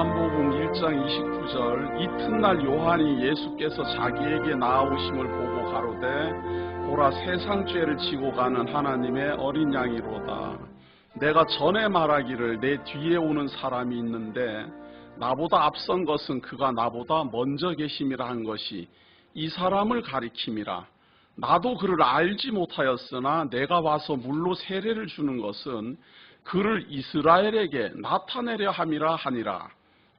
요한복음 1장 29절 이튿날 요한이 예수께서 자기에게 나아오심을 보고 가로되 보라 세상 죄를 지고 가는 하나님의 어린 양이로다. 내가 전에 말하기를 내 뒤에 오는 사람이 있는데 나보다 앞선 것은 그가 나보다 먼저 계심이라 한 것이 이 사람을 가리킴이라. 나도 그를 알지 못하였으나 내가 와서 물로 세례를 주는 것은 그를 이스라엘에게 나타내려 함이라 하니라.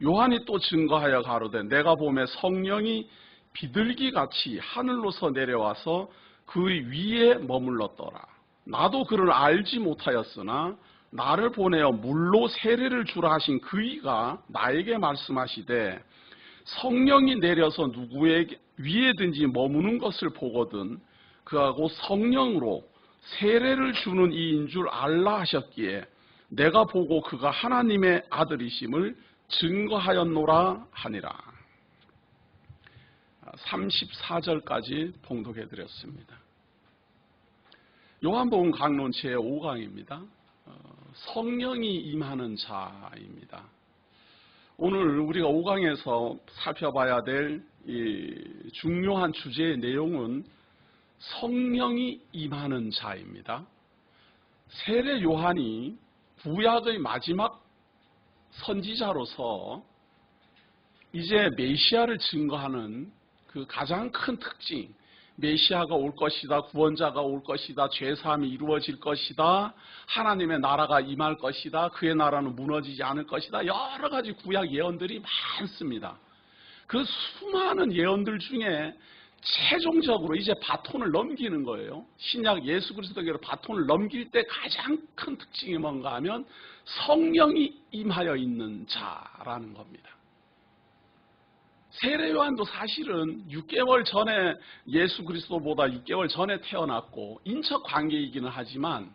요한이 또 증거하여 가로되 내가 보매 성령이 비둘기같이 하늘로서 내려와서 그 위에 머물렀더라. 나도 그를 알지 못하였으나 나를 보내어 물로 세례를 주라 하신 그이가 나에게 말씀하시되 성령이 내려서 누구에게 위에든지 머무는 것을 보거든 그하고 성령으로 세례를 주는 이인 줄 알라 하셨기에 내가 보고 그가 하나님의 아들이심을 증거하였노라 하니라. 34절까지 봉독해 드렸습니다. 요한복음 강론 제5강입니다. 성령이 임하는 자입니다. 오늘 우리가 5강에서 살펴봐야 될 이 중요한 주제의 내용은 성령이 임하는 자입니다. 세례 요한이 구약의 마지막 선지자로서 이제 메시아를 증거하는 그 가장 큰 특징, 메시아가 올 것이다, 구원자가 올 것이다, 죄사함이 이루어질 것이다, 하나님의 나라가 임할 것이다, 그의 나라는 무너지지 않을 것이다, 여러 가지 구약 예언들이 많습니다. 그 수많은 예언들 중에 최종적으로 이제 바톤을 넘기는 거예요. 신약 예수 그리스도께로 바톤을 넘길 때 가장 큰 특징이 뭔가 하면 성령이 임하여 있는 자라는 겁니다. 세례 요한도 사실은 6개월 전에 예수 그리스도보다 6개월 전에 태어났고 인척 관계이기는 하지만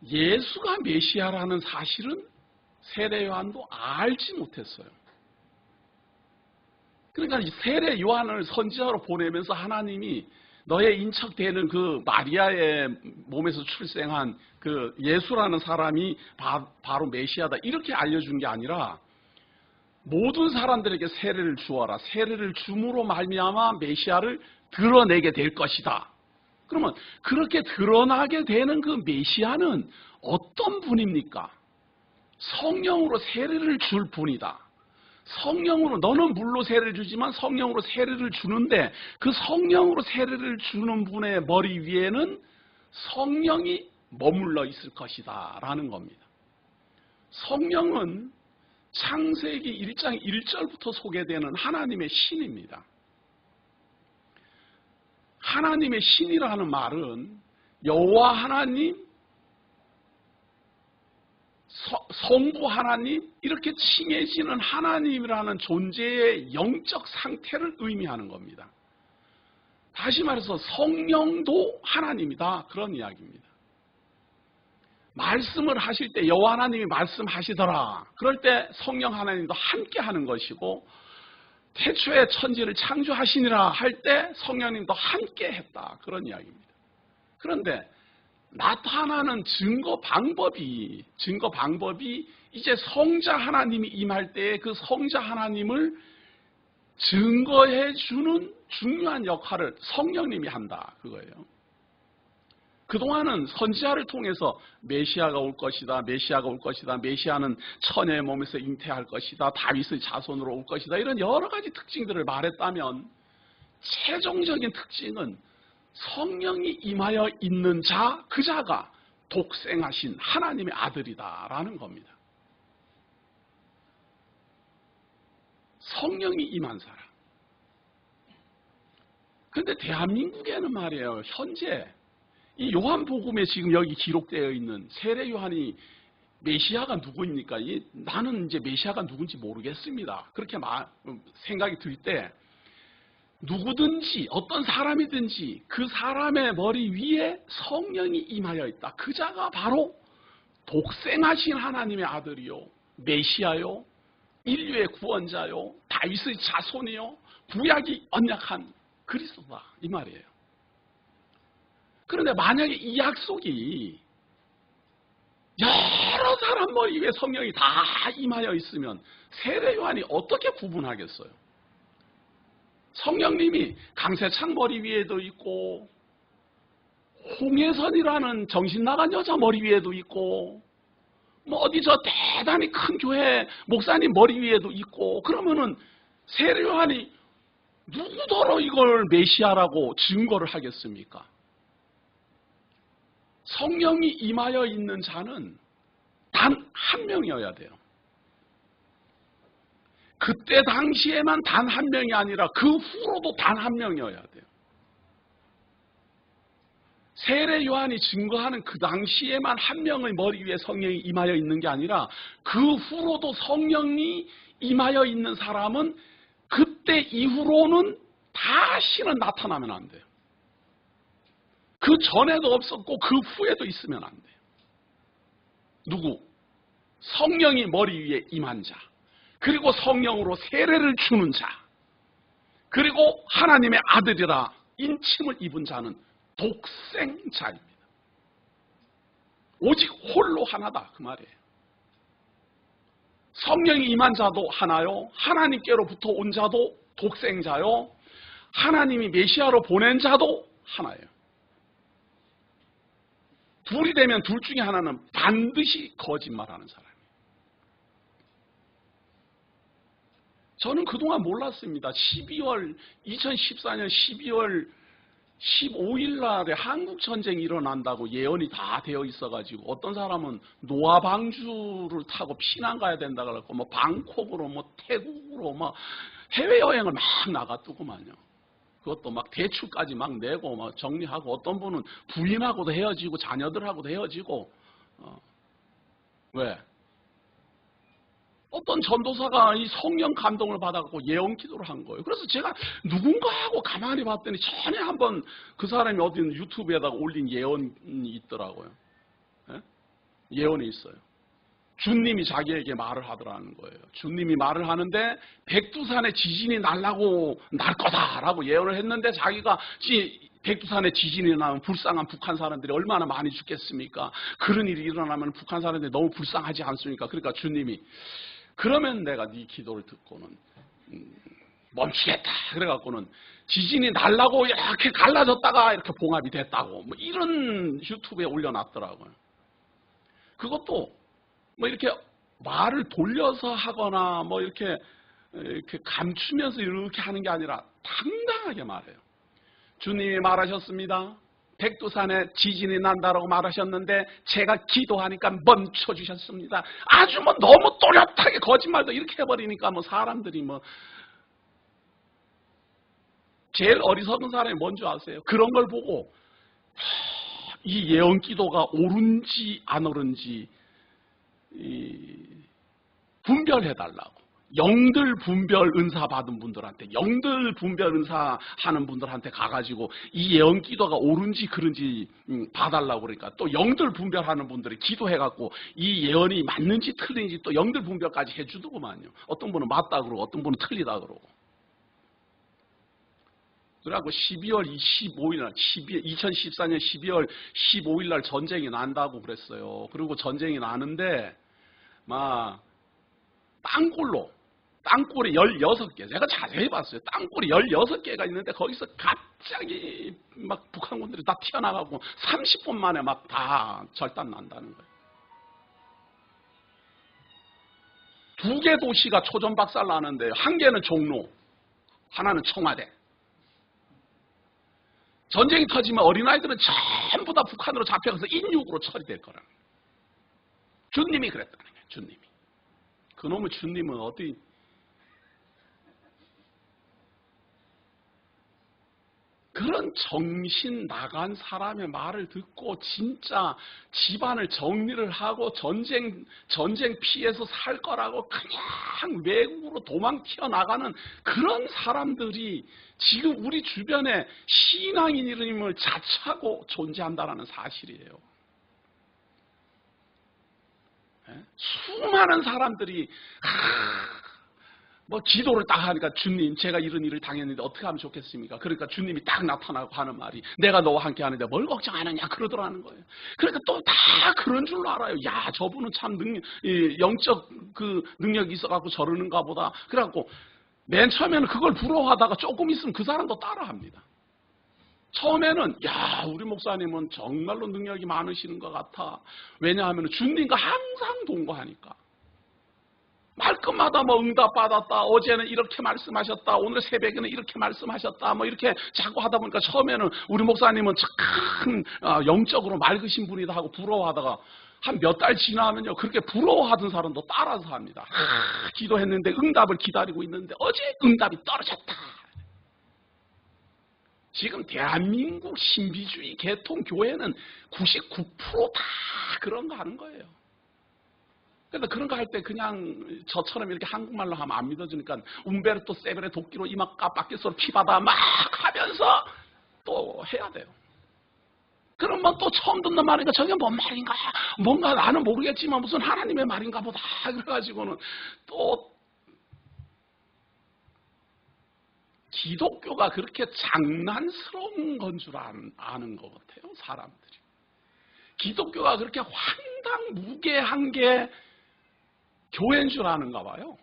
예수가 메시아라는 사실은 세례 요한도 알지 못했어요. 그러니까 세례 요한을 선지자로 보내면서 하나님이 너의 인척되는 그 마리아의 몸에서 출생한 그 예수라는 사람이 바로 메시아다 이렇게 알려준 게 아니라 모든 사람들에게 세례를 주어라. 세례를 줌으로 말미암아 메시아를 드러내게 될 것이다. 그러면 그렇게 드러나게 되는 그 메시아는 어떤 분입니까? 성령으로 세례를 줄 분이다. 성령으로 너는 물로 세례를 주지만 성령으로 세례를 주는데 그 성령으로 세례를 주는 분의 머리 위에는 성령이 머물러 있을 것이다 라는 겁니다. 성령은 창세기 1장 1절부터 소개되는 하나님의 신입니다. 하나님의 신이라는 말은 여호와 하나님, 성부 하나님 이렇게 칭해지는 하나님이라는 존재의 영적 상태를 의미하는 겁니다. 다시 말해서 성령도 하나님이다 그런 이야기입니다. 말씀을 하실 때 여호와 하나님이 말씀하시더라. 그럴 때 성령 하나님도 함께 하는 것이고 태초에 천지를 창조하시니라 할 때 성령님도 함께 했다 그런 이야기입니다. 그런데 나타나는 증거 방법이 이제 성자 하나님이 임할 때에 그 성자 하나님을 증거해 주는 중요한 역할을 성령님이 한다 그거예요. 그동안은 선지자를 통해서 메시아가 올 것이다, 메시아가 올 것이다, 메시아는 처녀의 몸에서 잉태할 것이다, 다윗의 자손으로 올 것이다 이런 여러 가지 특징들을 말했다면 최종적인 특징은 성령이 임하여 있는 자, 그 자가 독생하신 하나님의 아들이다라는 겁니다. 성령이 임한 사람. 그런데 대한민국에는 말이에요. 현재 이 요한복음에 지금 여기 기록되어 있는 세례 요한이 메시아가 누구입니까? 나는 이제 메시아가 누군지 모르겠습니다. 그렇게 생각이 들 때 누구든지 어떤 사람이든지 그 사람의 머리 위에 성령이 임하여 있다. 그 자가 바로 독생하신 하나님의 아들이요, 메시아요, 인류의 구원자요, 다윗의 자손이요, 구약이 언약한 그리스도다 이 말이에요. 그런데 만약에 이 약속이 여러 사람 머리 위에 성령이 다 임하여 있으면 세례 요한이 어떻게 구분하겠어요? 성령님이 강세창 머리 위에도 있고 홍혜선이라는 정신 나간 여자 머리 위에도 있고 뭐 어디 저 대단히 큰 교회 목사님 머리 위에도 있고 그러면은 세례 요한이 누구더러 이걸 메시아라고 증거를 하겠습니까? 성령이 임하여 있는 자는 단 한 명이어야 돼요. 그때 당시에만 단 한 명이 아니라 그 후로도 단 한 명이어야 돼요. 세례 요한이 증거하는 그 당시에만 한 명의 머리 위에 성령이 임하여 있는 게 아니라 그 후로도 성령이 임하여 있는 사람은 그때 이후로는 다시는 나타나면 안 돼요. 그 전에도 없었고 그 후에도 있으면 안 돼요. 누구? 성령이 머리 위에 임한 자, 그리고 성령으로 세례를 주는 자, 그리고 하나님의 아들이라 인칭을 입은 자는 독생자입니다. 오직 홀로 하나다 그 말이에요. 성령이 임한 자도 하나요, 하나님께로부터 온 자도 독생자요, 하나님이 메시아로 보낸 자도 하나예요. 둘이 되면 둘 중에 하나는 반드시 거짓말하는 사람이에요. 저는 그동안 몰랐습니다. 2014년 12월 15일 날에 한국전쟁이 일어난다고 예언이 다 되어 있어가지고 어떤 사람은 노아방주를 타고 피난 가야 된다 그래갖고 뭐 방콕으로 뭐 태국으로 막 해외여행을 막 나갔더구만요. 그것도 막 대출까지 막 내고 막 정리하고 어떤 분은 부인하고도 헤어지고 자녀들하고도 헤어지고 왜? 어떤 전도사가 이 성령 감동을 받아갖고 예언 기도를 한 거예요. 그래서 제가 누군가 하고 가만히 봤더니 전에 한번 그 사람이 어디 유튜브에다가 올린 예언이 있더라고요. 예? 예언이 있어요. 주님이 자기에게 말을 하더라는 거예요. 주님이 말을 하는데 백두산에 지진이 날 거다라고 예언을 했는데 자기가 백두산에 지진이 나면 불쌍한 북한 사람들이 얼마나 많이 죽겠습니까? 그런 일이 일어나면 북한 사람들이 너무 불쌍하지 않습니까? 그러니까 주님이 그러면 내가 네 기도를 듣고는 멈추겠다. 그래갖고는 지진이 날라고 이렇게 갈라졌다가 이렇게 봉합이 됐다고 뭐 이런 유튜브에 올려놨더라고요. 그것도 뭐 이렇게 말을 돌려서 하거나 뭐 이렇게 감추면서 이렇게 하는 게 아니라 당당하게 말해요. 주님이 말하셨습니다. 백두산에 지진이 난다라고 말하셨는데 제가 기도하니까 멈춰주셨습니다. 아주 뭐 너무 또렷하게 거짓말도 이렇게 해버리니까 뭐 사람들이 뭐 제일 어리석은 사람이 뭔지 아세요? 그런 걸 보고 이 예언 기도가 옳은지 안 옳은지 분별해달라고. 영들 분별 은사 받은 분들한테, 영들 분별 은사 하는 분들한테 가가지고 이 예언 기도가 옳은지 그른지 봐달라고 그러니까 또 영들 분별하는 분들이 기도해갖고 이 예언이 맞는지 틀린지 또 영들 분별까지 해주더구만요. 어떤 분은 맞다 그러고 어떤 분은 틀리다 그러고. 그래갖고 12월 25일 날, 2014년 12월 15일 날 전쟁이 난다고 그랬어요. 그리고 전쟁이 나는데 막 땅굴이 16개, 제가 자세히 봤어요. 땅굴이 16개가 있는데 거기서 갑자기 막 북한군들이 다 튀어나가고 30분 만에 막 다 절단 난다는 거예요. 2개 도시가 초전박살 나는데 한 개는 종로, 하나는 청와대. 전쟁이 터지면 어린아이들은 전부 다 북한으로 잡혀가서 인육으로 처리될 거라는 거예요. 주님이 그랬다는 거예요. 주님이. 그놈의 주님은 어디 그런 정신 나간 사람의 말을 듣고 진짜 집안을 정리를 하고 전쟁 피해서 살 거라고 그냥 외국으로 도망 튀어나가는 그런 사람들이 지금 우리 주변에 신앙인임을 자처하고 존재한다는 사실이에요. 수많은 사람들이 뭐 기도를 딱 하니까 주님 제가 이런 일을 당했는데 어떻게 하면 좋겠습니까? 그러니까 주님이 딱 나타나고 하는 말이 내가 너와 함께 하는데 뭘 걱정하느냐 그러더라는 거예요. 그러니까 또 다 그런 줄로 알아요. 야 저분은 참 영적 그 능력이 있어갖고 저러는가 보다. 그래갖고 맨 처음에는 그걸 부러워하다가 조금 있으면 그 사람도 따라합니다. 처음에는 야 우리 목사님은 정말로 능력이 많으시는 것 같아. 왜냐하면 주님과 항상 동거하니까. 말끝마다 뭐 응답받았다. 어제는 이렇게 말씀하셨다. 오늘 새벽에는 이렇게 말씀하셨다. 뭐 이렇게 자꾸 하다 보니까 처음에는 우리 목사님은 참 영적으로 맑으신 분이다 하고 부러워하다가 한 몇 달 지나면요. 그렇게 부러워하던 사람도 따라서 합니다. 기도했는데 응답을 기다리고 있는데 어제 응답이 떨어졌다. 지금 대한민국 신비주의 개통 교회는 99%다 그런 거 하는 거예요. 그래서 그런 거 할 때 그냥 저처럼 이렇게 한국말로 하면 안 믿어주니까 움베르토 세벨의 도끼로 이마 깜빡개서로 피받아 막 하면서 또 해야 돼요. 그러면 또 처음 듣는 말이니까 저게 뭔 말인가? 뭔가 나는 모르겠지만 무슨 하나님의 말인가 보다. 그래가지고는 또 기독교가 그렇게 장난스러운 건 줄 아는 것 같아요. 사람들이. 기독교가 그렇게 황당무계한 게 교회인 줄 아는가 봐요.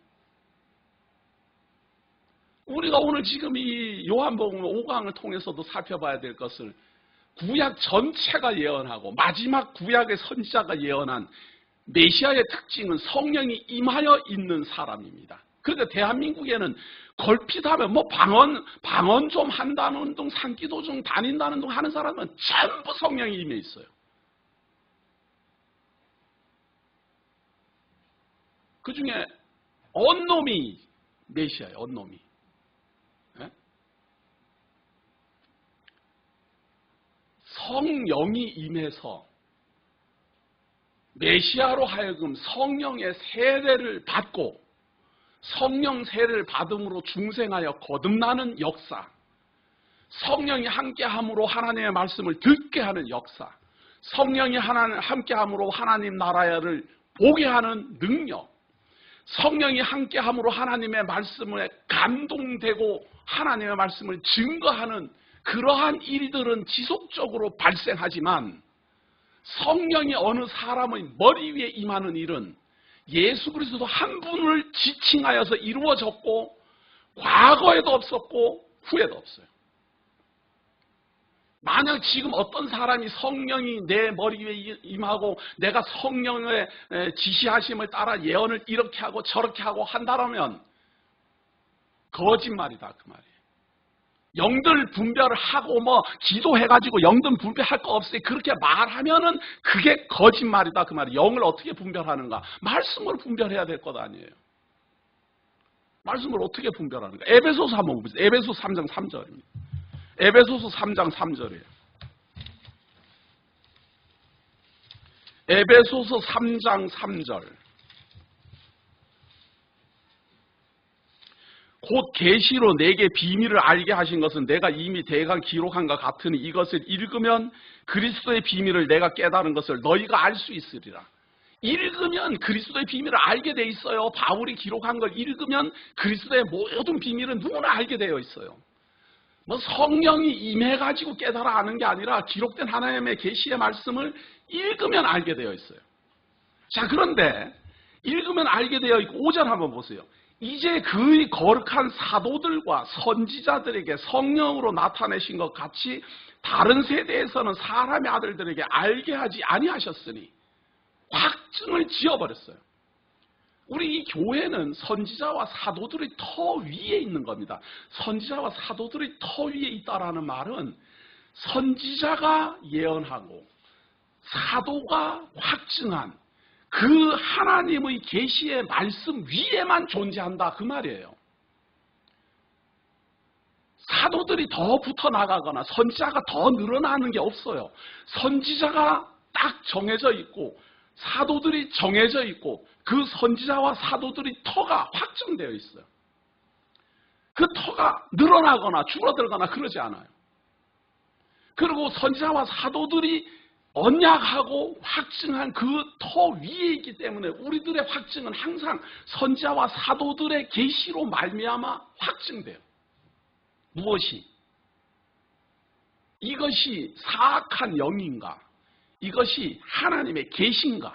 우리가 오늘 지금 이 요한복음 5강을 통해서도 살펴봐야 될 것을 구약 전체가 예언하고 마지막 구약의 선지자가 예언한 메시아의 특징은 성령이 임하여 있는 사람입니다. 그러니까 대한민국에는 걸핏하면 뭐 방언 좀 한다는 둥 산기도 좀 다닌다는 둥 하는 사람은 전부 성령이 임해 있어요. 그 중에 언놈이 메시아예요. 언놈이. 네? 성령이 임해서 메시아로 하여금 성령의 세례를 받고 성령 세례를 받음으로 중생하여 거듭나는 역사, 성령이 함께함으로 하나님의 말씀을 듣게 하는 역사, 성령이 함께함으로 하나님 나라를 보게 하는 능력, 성령이 함께함으로 하나님의 말씀에 감동되고 하나님의 말씀을 증거하는 그러한 일들은 지속적으로 발생하지만 성령이 어느 사람의 머리 위에 임하는 일은 예수 그리스도 한 분을 지칭하여서 이루어졌고 과거에도 없었고 후에도 없어요. 만약 지금 어떤 사람이 성령이 내 머리 위에 임하고 내가 성령의 지시하심을 따라 예언을 이렇게 하고 저렇게 하고 한다면 거짓말이다 그 말이에요. 영들 분별을 하고 뭐 기도해가지고 영들 분별할 거 없어요. 그렇게 말하면은 그게 거짓말이다 그 말이에요. 영을 어떻게 분별하는가? 말씀으로 분별해야 될 것 아니에요. 말씀을 어떻게 분별하는가? 에베소서 한번 보세요. 에베소서 3장 3절입니다. 에베소서 3장 3절이에요. 에베소서 3장 3절. 곧 계시로 내게 비밀을 알게 하신 것은 내가 이미 대강 기록한 것 같으니 이것을 읽으면 그리스도의 비밀을 내가 깨달은 것을 너희가 알 수 있으리라. 읽으면 그리스도의 비밀을 알게 돼 있어요. 바울이 기록한 걸 읽으면 그리스도의 모든 비밀은 누구나 알게 되어 있어요. 뭐 성령이 임해가지고 깨달아 아는 게 아니라 기록된 하나님의 계시의 말씀을 읽으면 알게 되어 있어요. 자, 그런데 읽으면 알게 되어 있고 5절 한번 보세요. 이제 그의 거룩한 사도들과 선지자들에게 성령으로 나타내신 것 같이 다른 세대에서는 사람의 아들들에게 알게 하지 아니하셨으니 확증을 지어버렸어요. 우리 이 교회는 선지자와 사도들의 터 위에 있는 겁니다. 선지자와 사도들의 터 위에 있다라는 말은 선지자가 예언하고 사도가 확증한 그 하나님의 계시의 말씀 위에만 존재한다 그 말이에요. 사도들이 더 붙어나가거나 선지자가 더 늘어나는 게 없어요. 선지자가 딱 정해져 있고 사도들이 정해져 있고 그 선지자와 사도들의 터가 확정되어 있어요. 그 터가 늘어나거나 줄어들거나 그러지 않아요. 그리고 선지자와 사도들이 언약하고 확증한 그 터 위에 있기 때문에 우리들의 확증은 항상 선지자와 사도들의 계시로 말미암아 확증돼요. 무엇이? 이것이 사악한 영인가? 이것이 하나님의 계시인가?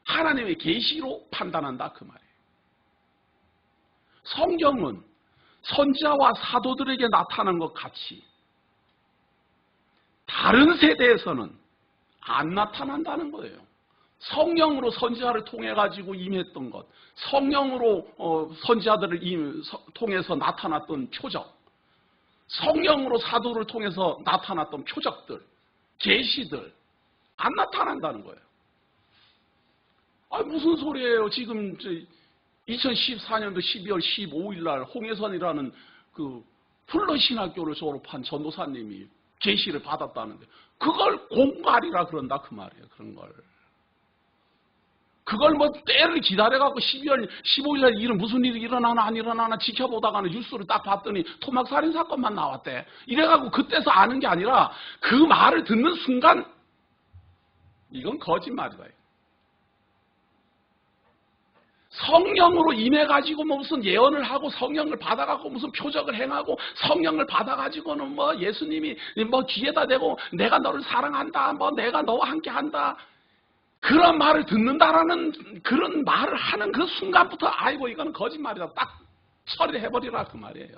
하나님의 계시로 판단한다 그 말이에요. 성경은 선지자와 사도들에게 나타난 것 같이 다른 세대에서는 안 나타난다는 거예요. 성령으로 선지자를 통해 가지고 임했던 것, 성령으로 선지자들을 통해서 나타났던 표적, 성령으로 사도를 통해서 나타났던 표적들, 계시들 안 나타난다는 거예요. 무슨 소리예요? 지금 2014년도 12월 15일 날 홍해선이라는 그 플러신학교를 졸업한 전도사님이 계시를 받았다는데 그걸 공갈이라 그런다 그 말이에요. 그런 걸. 그걸 뭐 때를 기다려갖고 12월 15일 날 일은 무슨 일이 일어나나 안 일어나나 지켜보다가는 뉴스를 딱 봤더니 토막살인 사건만 나왔대. 이래갖고 그때서 아는 게 아니라 그 말을 듣는 순간 이건 거짓말이다. 성령으로 임해가지고 뭐 무슨 예언을 하고 성령을 받아가고 무슨 표적을 행하고 성령을 받아가지고는 뭐 예수님이 뭐 귀에다 대고 내가 너를 사랑한다, 뭐 내가 너와 함께한다. 그런 말을 듣는다라는 그런 말을 하는 그 순간부터 아이고 이거는 거짓말이다. 딱 처리해버리라 그 말이에요.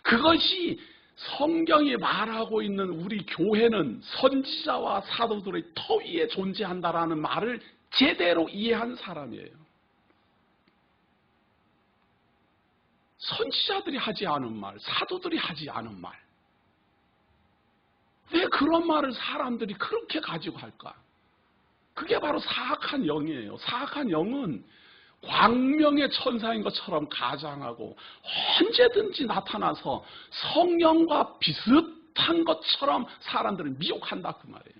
그것이 성경이 말하고 있는 우리 교회는 선지자와 사도들의 터 위에 존재한다라는 말을 제대로 이해한 사람이에요. 선지자들이 하지 않은 말, 사도들이 하지 않은 말. 왜 그런 말을 사람들이 그렇게 가지고 할까? 그게 바로 사악한 영이에요. 사악한 영은 광명의 천사인 것처럼 가장하고 언제든지 나타나서 성령과 비슷한 것처럼 사람들을 미혹한다 그 말이에요.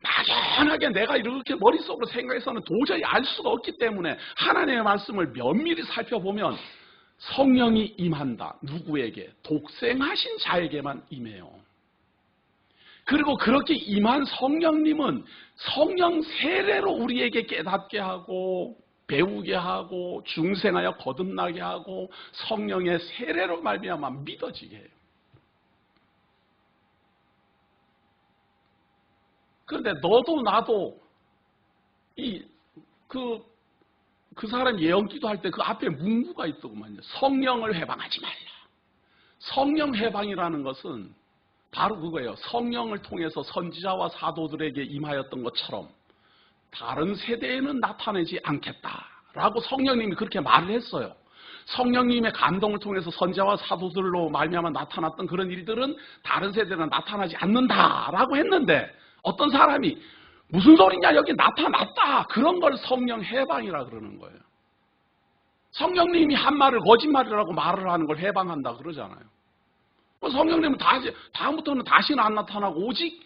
막연하게 내가 이렇게 머릿속으로 생각해서는 도저히 알 수가 없기 때문에 하나님의 말씀을 면밀히 살펴보면 성령이 임한다. 누구에게? 독생하신 자에게만 임해요. 그리고 그렇게 임한 성령님은 성령 세례로 우리에게 깨닫게 하고 배우게 하고 중생하여 거듭나게 하고 성령의 세례로 말미암아 믿어지게 해요. 그런데 너도 나도 그 사람 예언기도 할 때 그 앞에 문구가 있더구만요. 성령을 해방하지 말라. 성령 해방이라는 것은 바로 그거예요. 성령을 통해서 선지자와 사도들에게 임하였던 것처럼 다른 세대에는 나타내지 않겠다라고 성령님이 그렇게 말을 했어요. 성령님의 감동을 통해서 선지자와 사도들로 말미암아 나타났던 그런 일들은 다른 세대는 나타나지 않는다라고 했는데 어떤 사람이 무슨 소리냐 여기 나타났다 그런 걸 성령 해방이라 그러는 거예요. 성령님이 한 말을 거짓말이라고 말을 하는 걸 해방한다 그러잖아요. 성령님은 다음부터는 다시는 안 나타나고 오직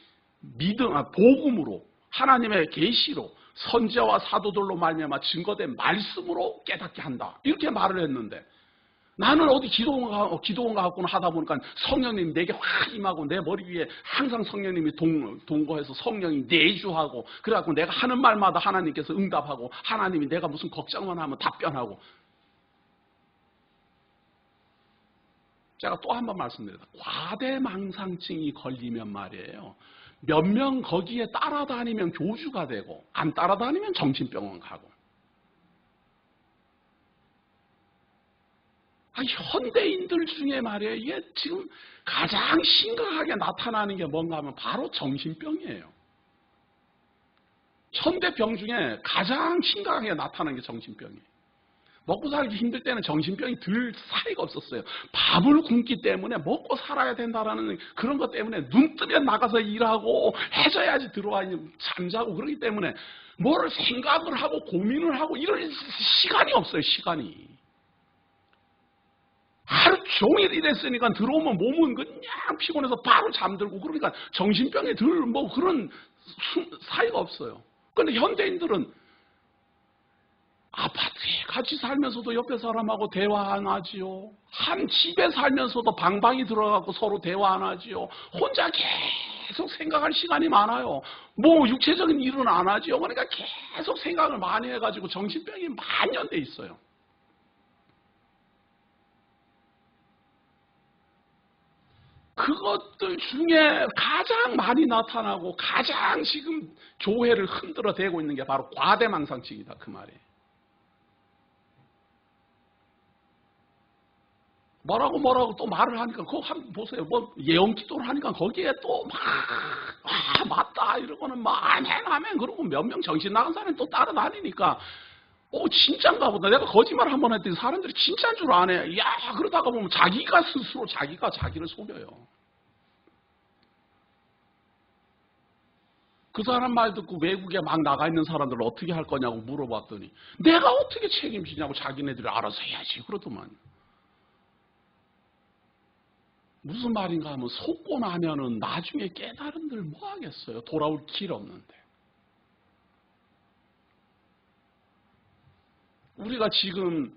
복음으로 하나님의 계시로 선지자와 사도들로 말미암아 증거된 말씀으로 깨닫게 한다. 이렇게 말을 했는데 나는 어디 기도원 가고는 하다 보니까 성령님이 내게 확 임하고 내 머리 위에 항상 성령님이 동거해서 성령이 내주하고 그래갖고 내가 하는 말마다 하나님께서 응답하고 하나님이 내가 무슨 걱정만 하면 답변하고. 제가 또 한 번 말씀드립니다. 과대망상증이 걸리면 말이에요. 몇 명 거기에 따라다니면 교주가 되고 안 따라다니면 정신병원 가고. 현대인들 중에 말이에요. 이게 지금 가장 심각하게 나타나는 게 뭔가 하면 바로 정신병이에요. 현대병 중에 가장 심각하게 나타나는 게 정신병이에요. 먹고 살기 힘들 때는 정신병이 들 사이가 없었어요. 밥을 굶기 때문에 먹고 살아야 된다라는 그런 것 때문에 눈 뜨면 나가서 일하고 해줘야지 들어와 잠자고 그러기 때문에 뭐를 생각을 하고 고민을 하고 이럴 시간이 없어요. 시간이. 하루 종일 일했으니까 들어오면 몸은 그냥 피곤해서 바로 잠들고 그러니까 정신병에 들 뭐 그런 사이가 없어요. 그런데 현대인들은 아파트에 같이 살면서도 옆에 사람하고 대화 안 하지요. 한 집에 살면서도 방방이 들어가고 서로 대화 안 하지요. 혼자 계속 생각할 시간이 많아요. 뭐 육체적인 일은 안 하지요. 그러니까 계속 생각을 많이 해가지고 정신병이 만연돼 있어요. 그것들 중에 가장 많이 나타나고 가장 지금 교회를 흔들어 대고 있는 게 바로 과대망상증이다, 그 말이에요. 뭐라고 또 말을 하니까 그거 한번 보세요. 뭐 예언 기도를 하니까 거기에 또 막 맞다 이러고는 막 아멘 그러고 몇 명 정신 나간 사람이 또 따라다니니까 진짠가 보다. 내가 거짓말 한번 했더니 사람들이 진짜인 줄 아네. 야, 그러다가 보면 자기가 스스로 자기가 자기를 속여요. 그 사람 말 듣고 외국에 막 나가 있는 사람들 어떻게 할 거냐고 물어봤더니 내가 어떻게 책임지냐고 자기네들이 알아서 해야지 그러더만. 무슨 말인가 하면 속고 나면은 나중에 깨달은들 뭐 하겠어요. 돌아올 길 없는데. 우리가 지금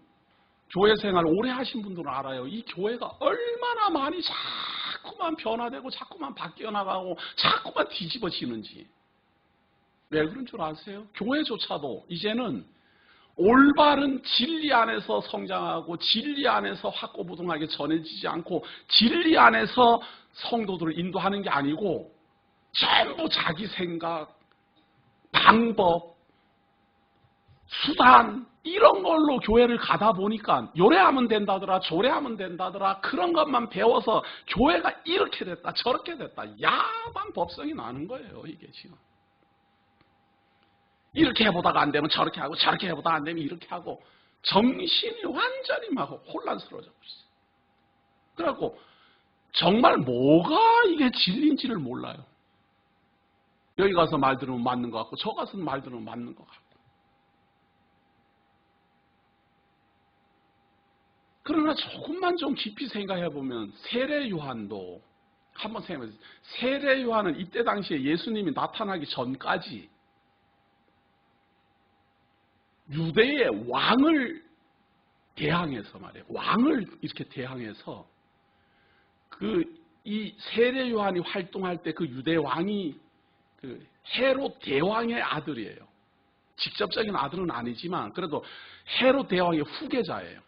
교회 생활 오래 하신 분들은 알아요. 이 교회가 얼마나 많이 자꾸만 변화되고 자꾸만 바뀌어 나가고 자꾸만 뒤집어지는지. 왜 그런 줄 아세요? 교회조차도 이제는 올바른 진리 안에서 성장하고 진리 안에서 확고부동하게 전해지지 않고 진리 안에서 성도들을 인도하는 게 아니고 전부 자기 생각, 방법, 수단 이런 걸로 교회를 가다 보니까 요래하면 된다더라 조래하면 된다더라 그런 것만 배워서 교회가 이렇게 됐다 저렇게 됐다 야만 법성이 나는 거예요. 이게 지금. 이렇게 해보다가 안 되면 저렇게 하고 저렇게 해보다가 안 되면 이렇게 하고 정신이 완전히 막 혼란스러워져 버렸어요. 그래갖고 정말 뭐가 이게 진리인지를 몰라요. 여기 가서 말 들으면 맞는 것 같고 저 가서 말 들으면 맞는 것 같고. 그러나 조금만 좀 깊이 생각해보면 세례 요한도 한번 생각해보세요. 세례 요한은 이때 당시에 예수님이 나타나기 전까지 유대의 왕을 대항해서 말이에요. 왕을 이렇게 대항해서 이 세례 요한이 활동할 때 그 유대 왕이 그 헤롯 대왕의 아들이에요. 직접적인 아들은 아니지만 그래도 헤롯 대왕의 후계자예요.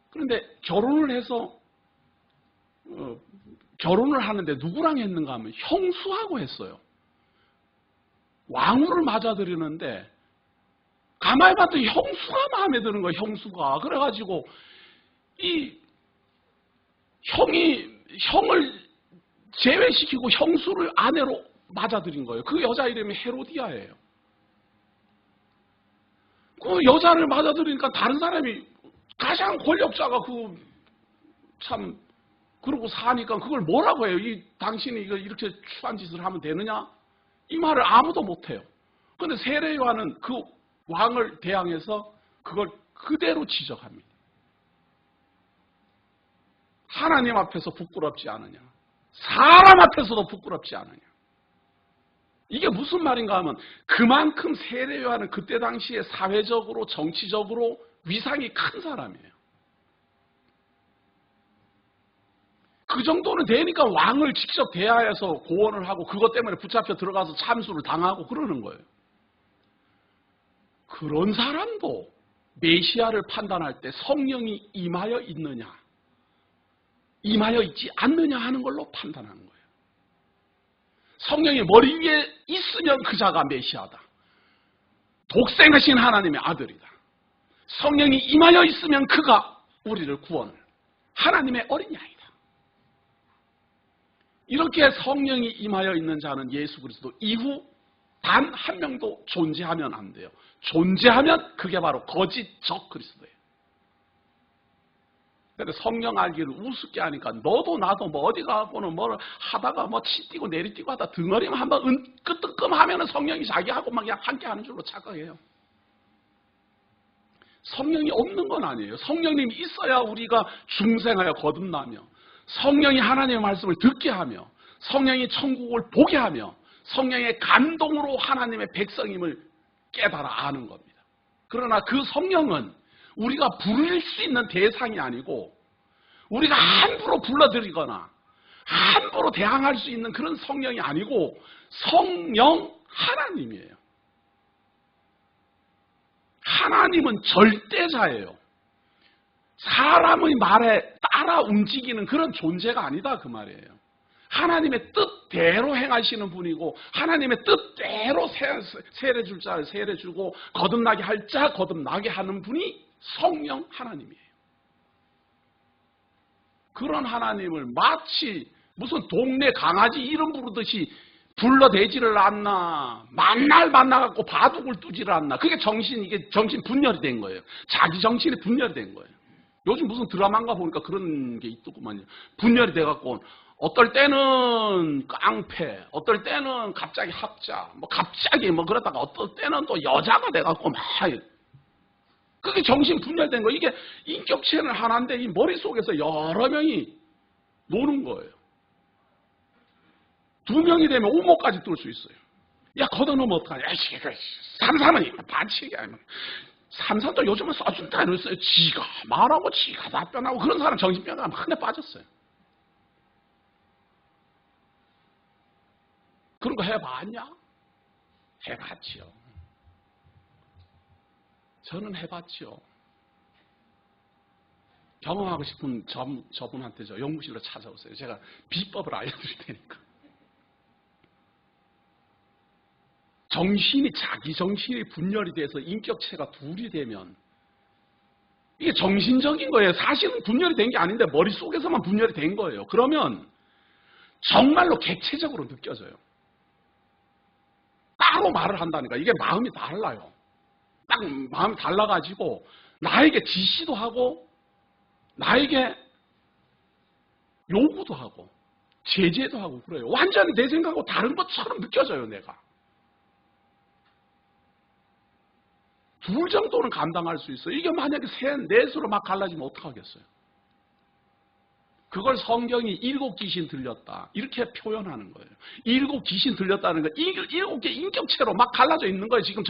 그런데 결혼을 해서 결혼을 하는데 누구랑 했는가 하면 형수하고 했어요. 왕후를 맞아들이는데 가만히 봤더니 형수가 마음에 드는 거예요. 형수가. 그래가지고 이 형을 제외시키고 형수를 아내로 맞아들인 거예요. 그 여자 이름이 헤로디아예요. 그 여자를 맞아들이니까 다른 사람이 가장 권력자가 그러고 사니까 그걸 뭐라고 해요? 당신이 이렇게 추한 짓을 하면 되느냐? 이 말을 아무도 못해요. 그런데 세례 요한은 그 왕을 대항해서 그걸 그대로 지적합니다. 하나님 앞에서 부끄럽지 않으냐? 사람 앞에서도 부끄럽지 않으냐? 이게 무슨 말인가 하면 그만큼 세례 요한은 그때 당시에 사회적으로 정치적으로 위상이 큰 사람이에요. 그 정도는 되니까 왕을 직접 대하해서 고언을 하고 그것 때문에 붙잡혀 들어가서 참수를 당하고 그러는 거예요. 그런 사람도 메시아를 판단할 때 성령이 임하여 있느냐, 임하여 있지 않느냐 하는 걸로 판단하는 거예요. 성령이 머리 위에 있으면 그 자가 메시아다. 독생하신 하나님의 아들이다. 성령이 임하여 있으면 그가 우리를 구원을 하나님의 어린 양이다. 이렇게 성령이 임하여 있는 자는 예수 그리스도 이후 단 한 명도 존재하면 안 돼요. 존재하면 그게 바로 거짓 적 그리스도예요. 근데 성령 알기를 우습게 하니까 너도 나도 뭐 어디 가고는 뭘 하다가 뭐 치뛰고 내리뛰고 하다 등어리만 한번 끄떡끔 하면은 성령이 자기하고 막 그냥 함께 하는 줄로 착각해요. 성령이 없는 건 아니에요. 성령님이 있어야 우리가 중생하여 거듭나며 성령이 하나님의 말씀을 듣게 하며 성령이 천국을 보게 하며 성령의 감동으로 하나님의 백성임을 깨달아 아는 겁니다. 그러나 그 성령은 우리가 부를 수 있는 대상이 아니고 우리가 함부로 불러들이거나 함부로 대항할 수 있는 그런 성령이 아니고 성령 하나님이에요. 하나님은 절대자예요. 사람의 말에 따라 움직이는 그런 존재가 아니다 그 말이에요. 하나님의 뜻대로 행하시는 분이고 하나님의 뜻대로 세례줄 자를 세례주고 거듭나게 할 자 거듭나게 하는 분이 성령 하나님이에요. 그런 하나님을 마치 무슨 동네 강아지 이름 부르듯이 불러대지를 않나, 만날 만나갖고 바둑을 두지를 않나. 그게 이게 정신 분열이 된 거예요. 자기 정신이 분열이 된 거예요. 요즘 무슨 드라마인가 보니까 그런 게 있더구만요. 분열이 돼갖고 어떨 때는 깡패, 어떨 때는 갑자기 합자, 갑자기 그러다가 어떨 때는 또 여자가 돼갖고 막 그게 정신 분열된 거예요. 이게 인격체는 하나인데 이 머릿속에서 여러 명이 노는 거예요. 2명이 되면 오모까지 뚫을 수 있어요. 야, 걷어놓으면 어떡하냐. 야, 삼삼은 반칙이야. 삼삼도 요즘은 써준다 이랬어요. 지가 말하고 지가 답변하고 그런 사람 정신병가 한해 빠졌어요. 그런 거 해봤냐? 해봤지요. 저는 해봤지요. 경험하고 싶은 저분한테 저 연구실로 찾아오세요. 제가 비법을 알려드릴 테니까. 자기 정신이 분열이 돼서 인격체가 둘이 되면 이게 정신적인 거예요. 사실은 분열이 된 게 아닌데 머릿속에서만 분열이 된 거예요. 그러면 정말로 객체적으로 느껴져요. 따로 말을 한다니까. 이게 마음이 달라요. 딱 마음이 달라가지고 나에게 지시도 하고 나에게 요구도 하고 제재도 하고 그래요. 완전히 내 생각하고 다른 것처럼 느껴져요. 내가. 둘 정도는 감당할 수 있어요. 이게 만약에 넷으로 막 갈라지면 어떡하겠어요? 그걸 성경이 7 귀신 들렸다 이렇게 표현하는 거예요. 7 귀신 들렸다는 거 7개 인격체로 막 갈라져 있는 거예요. 지금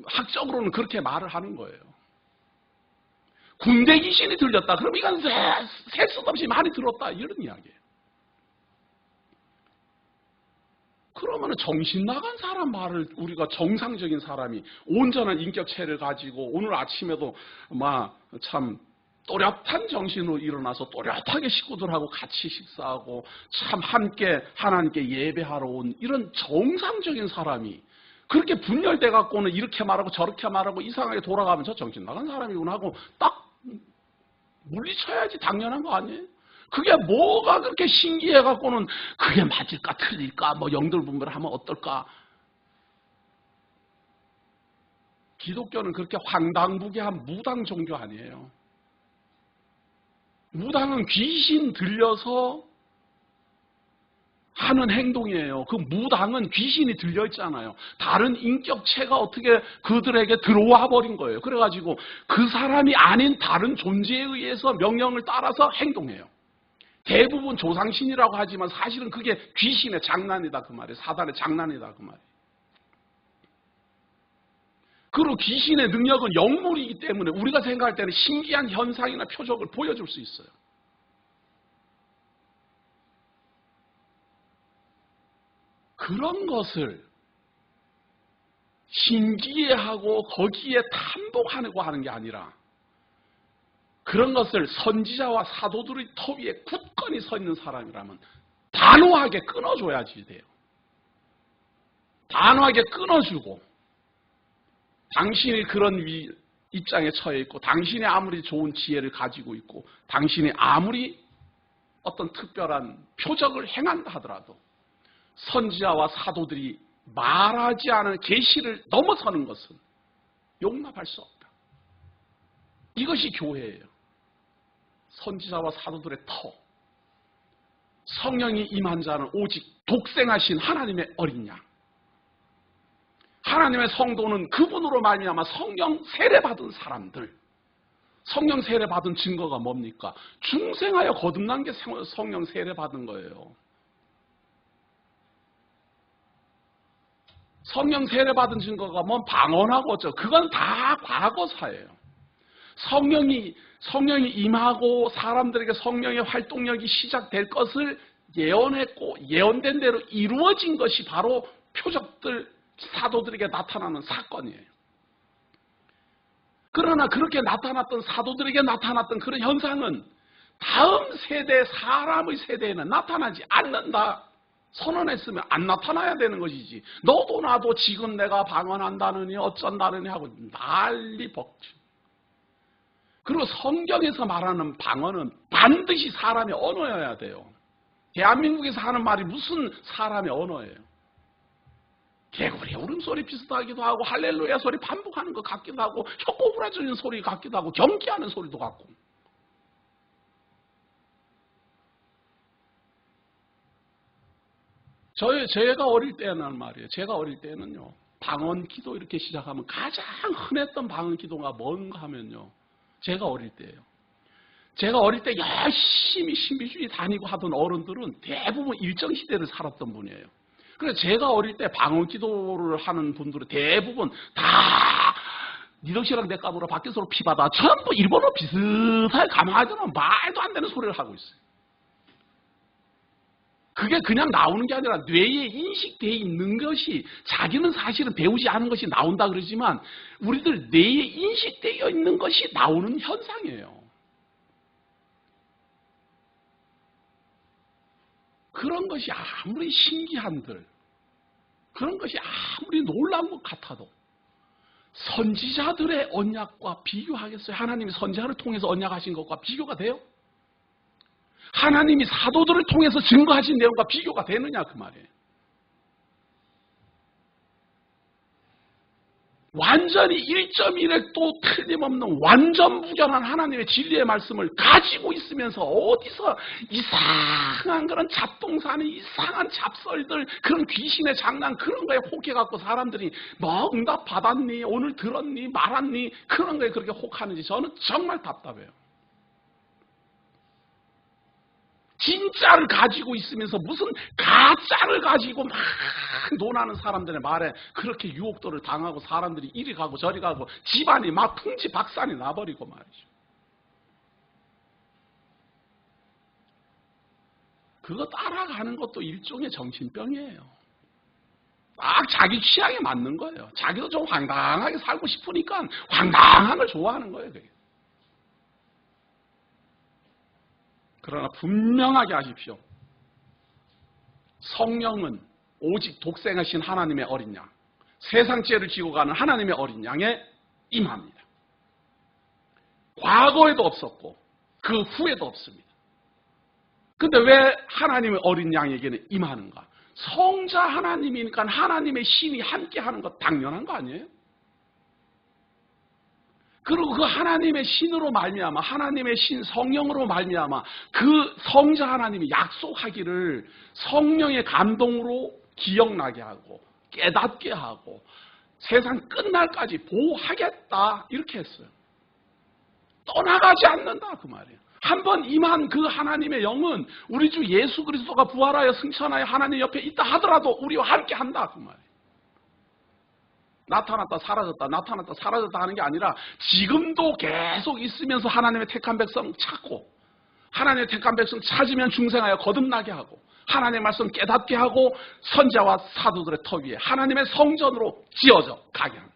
학적으로는 그렇게 말을 하는 거예요. 군대 귀신이 들렸다. 그럼 이건 셀 수 없이 많이 들었다 이런 이야기예요. 그러면 정신 나간 사람 말을 우리가 정상적인 사람이 온전한 인격체를 가지고 오늘 아침에도 참 또렷한 정신으로 일어나서 또렷하게 식구들하고 같이 식사하고 참 함께 하나님께 예배하러 온 이런 정상적인 사람이 그렇게 분열돼 갖고는 이렇게 말하고 저렇게 말하고 이상하게 돌아가면 저 정신 나간 사람이구나 하고 딱 물리쳐야지. 당연한 거 아니에요? 그게 뭐가 그렇게 신기해 갖고는 그게 맞을까 틀릴까 영들분별하면 어떨까. 기독교는 그렇게 황당무계한 무당 종교 아니에요. 무당은 귀신 들려서 하는 행동이에요. 그 무당은 귀신이 들려있잖아요. 다른 인격체가 어떻게 그들에게 들어와 버린 거예요. 그래가지고 그 사람이 아닌 다른 존재에 의해서 명령을 따라서 행동해요. 대부분 조상신이라고 하지만 사실은 그게 귀신의 장난이다 그 말이에요. 사단의 장난이다 그 말이에요. 그리고 귀신의 능력은 영물이기 때문에 우리가 생각할 때는 신기한 현상이나 표적을 보여줄 수 있어요. 그런 것을 신기해하고 거기에 탐복하려고 하는 게 아니라 그런 것을 선지자와 사도들의 터 위에 굳건히 서 있는 사람이라면 단호하게 끊어줘야지 돼요. 단호하게 끊어주고 당신이 그런 입장에 처해 있고 당신이 아무리 좋은 지혜를 가지고 있고 당신이 아무리 어떤 특별한 표적을 행한다 하더라도 선지자와 사도들이 말하지 않은 계시를 넘어서는 것은 용납할 수 없다. 이것이 교회예요. 선지자와 사도들의 터. 성령이 임한 자는 오직 독생하신 하나님의 어린 양. 하나님의 성도는 그분으로 말미암아 성령 세례받은 사람들. 성령 세례받은 증거가 뭡니까? 중생하여 거듭난 게 성령 세례받은 거예요. 성령 세례받은 증거가 뭐 방언하고 어쩌고 그건 다 과거사예요. 성령이 임하고 사람들에게 성령의 활동력이 시작될 것을 예언했고 예언된 대로 이루어진 것이 바로 표적들 사도들에게 나타나는 사건이에요. 그러나 그렇게 나타났던 사도들에게 나타났던 그런 현상은 다음 세대 사람의 세대에는 나타나지 않는다. 선언했으면 안 나타나야 되는 것이지. 너도 나도 지금 내가 방언한다느니 어쩐다느니 하고 난리 벅치. 그리고 성경에서 말하는 방언은 반드시 사람의 언어여야 돼요. 대한민국에서 하는 말이 무슨 사람의 언어예요. 개구리 울음소리 비슷하기도 하고 할렐루야 소리 반복하는 것 같기도 하고 혀꼬부라지는 소리 같기도 하고 경기하는 소리도 같고. 제가 어릴 때는 말이에요. 제가 어릴 때는요. 방언 기도 이렇게 시작하면 가장 흔했던 방언 기도가 뭔가 하면요. 제가 어릴 때예요. 제가 어릴 때 열심히 신비주의 다니고 하던 어른들은 대부분 일정시대를 살았던 분이에요. 그래서 제가 어릴 때 방언 기도를 하는 분들은 대부분 다 니덕씨랑 내 까불어 밖에서 피받아 전부 일본어 비슷하게 가만하지는 말도 안 되는 소리를 하고 있어요. 그게 그냥 나오는 게 아니라 뇌에 인식되어 있는 것이 자기는 사실은 배우지 않은 것이 나온다 그러지만 우리들 뇌에 인식되어 있는 것이 나오는 현상이에요. 그런 것이 아무리 신기한들, 그런 것이 아무리 놀라운 것 같아도 선지자들의 언약과 비교하겠어요? 하나님이 선지자를 통해서 언약하신 것과 비교가 돼요? 하나님이 사도들을 통해서 증거하신 내용과 비교가 되느냐 그 말이에요. 완전히 1.1획도 틀림없는 완전 무결한 하나님의 진리의 말씀을 가지고 있으면서 어디서 이상한 그런 잡동사니 이상한 잡설들 그런 귀신의 장난 그런 거에 혹해갖고 사람들이 뭐 응답 받았니 오늘 들었니 말았니 그런 거에 그렇게 혹하는지 저는 정말 답답해요. 진짜를 가지고 있으면서 무슨 가짜를 가지고 막 논하는 사람들의 말에 그렇게 유혹도를 당하고 사람들이 이리 가고 저리 가고 집안이 막 풍지박산이 나버리고 말이죠. 그거 따라가는 것도 일종의 정신병이에요. 딱 자기 취향에 맞는 거예요. 자기도 좀 황당하게 살고 싶으니까 황당한 걸 좋아하는 거예요. 그게. 그러나 분명하게 하십시오. 성령은 오직 독생하신 하나님의 어린 양, 세상 죄를 지고 가는 하나님의 어린 양에 임합니다. 과거에도 없었고 그 후에도 없습니다. 근데 왜 하나님의 어린 양에게는 임하는가? 성자 하나님이니까 하나님의 신이 함께하는 것 당연한 거 아니에요? 그리고 그 하나님의 신으로 말미암아 하나님의 신 성령으로 말미암아 그 성자 하나님이 약속하기를 성령의 감동으로 기억나게 하고 깨닫게 하고 세상 끝날까지 보호하겠다 이렇게 했어요. 떠나가지 않는다 그 말이에요. 한번 임한 그 하나님의 영은 우리 주 예수 그리스도가 부활하여 승천하여 하나님 옆에 있다 하더라도 우리와 함께 한다 그 말이에요. 나타났다 사라졌다 나타났다 사라졌다 하는 게 아니라 지금도 계속 있으면서 하나님의 택한 백성 찾고 하나님의 택한 백성 찾으면 중생하여 거듭나게 하고 하나님의 말씀 깨닫게 하고 선지자와 사도들의 터 위에 하나님의 성전으로 지어져 가게 합니다.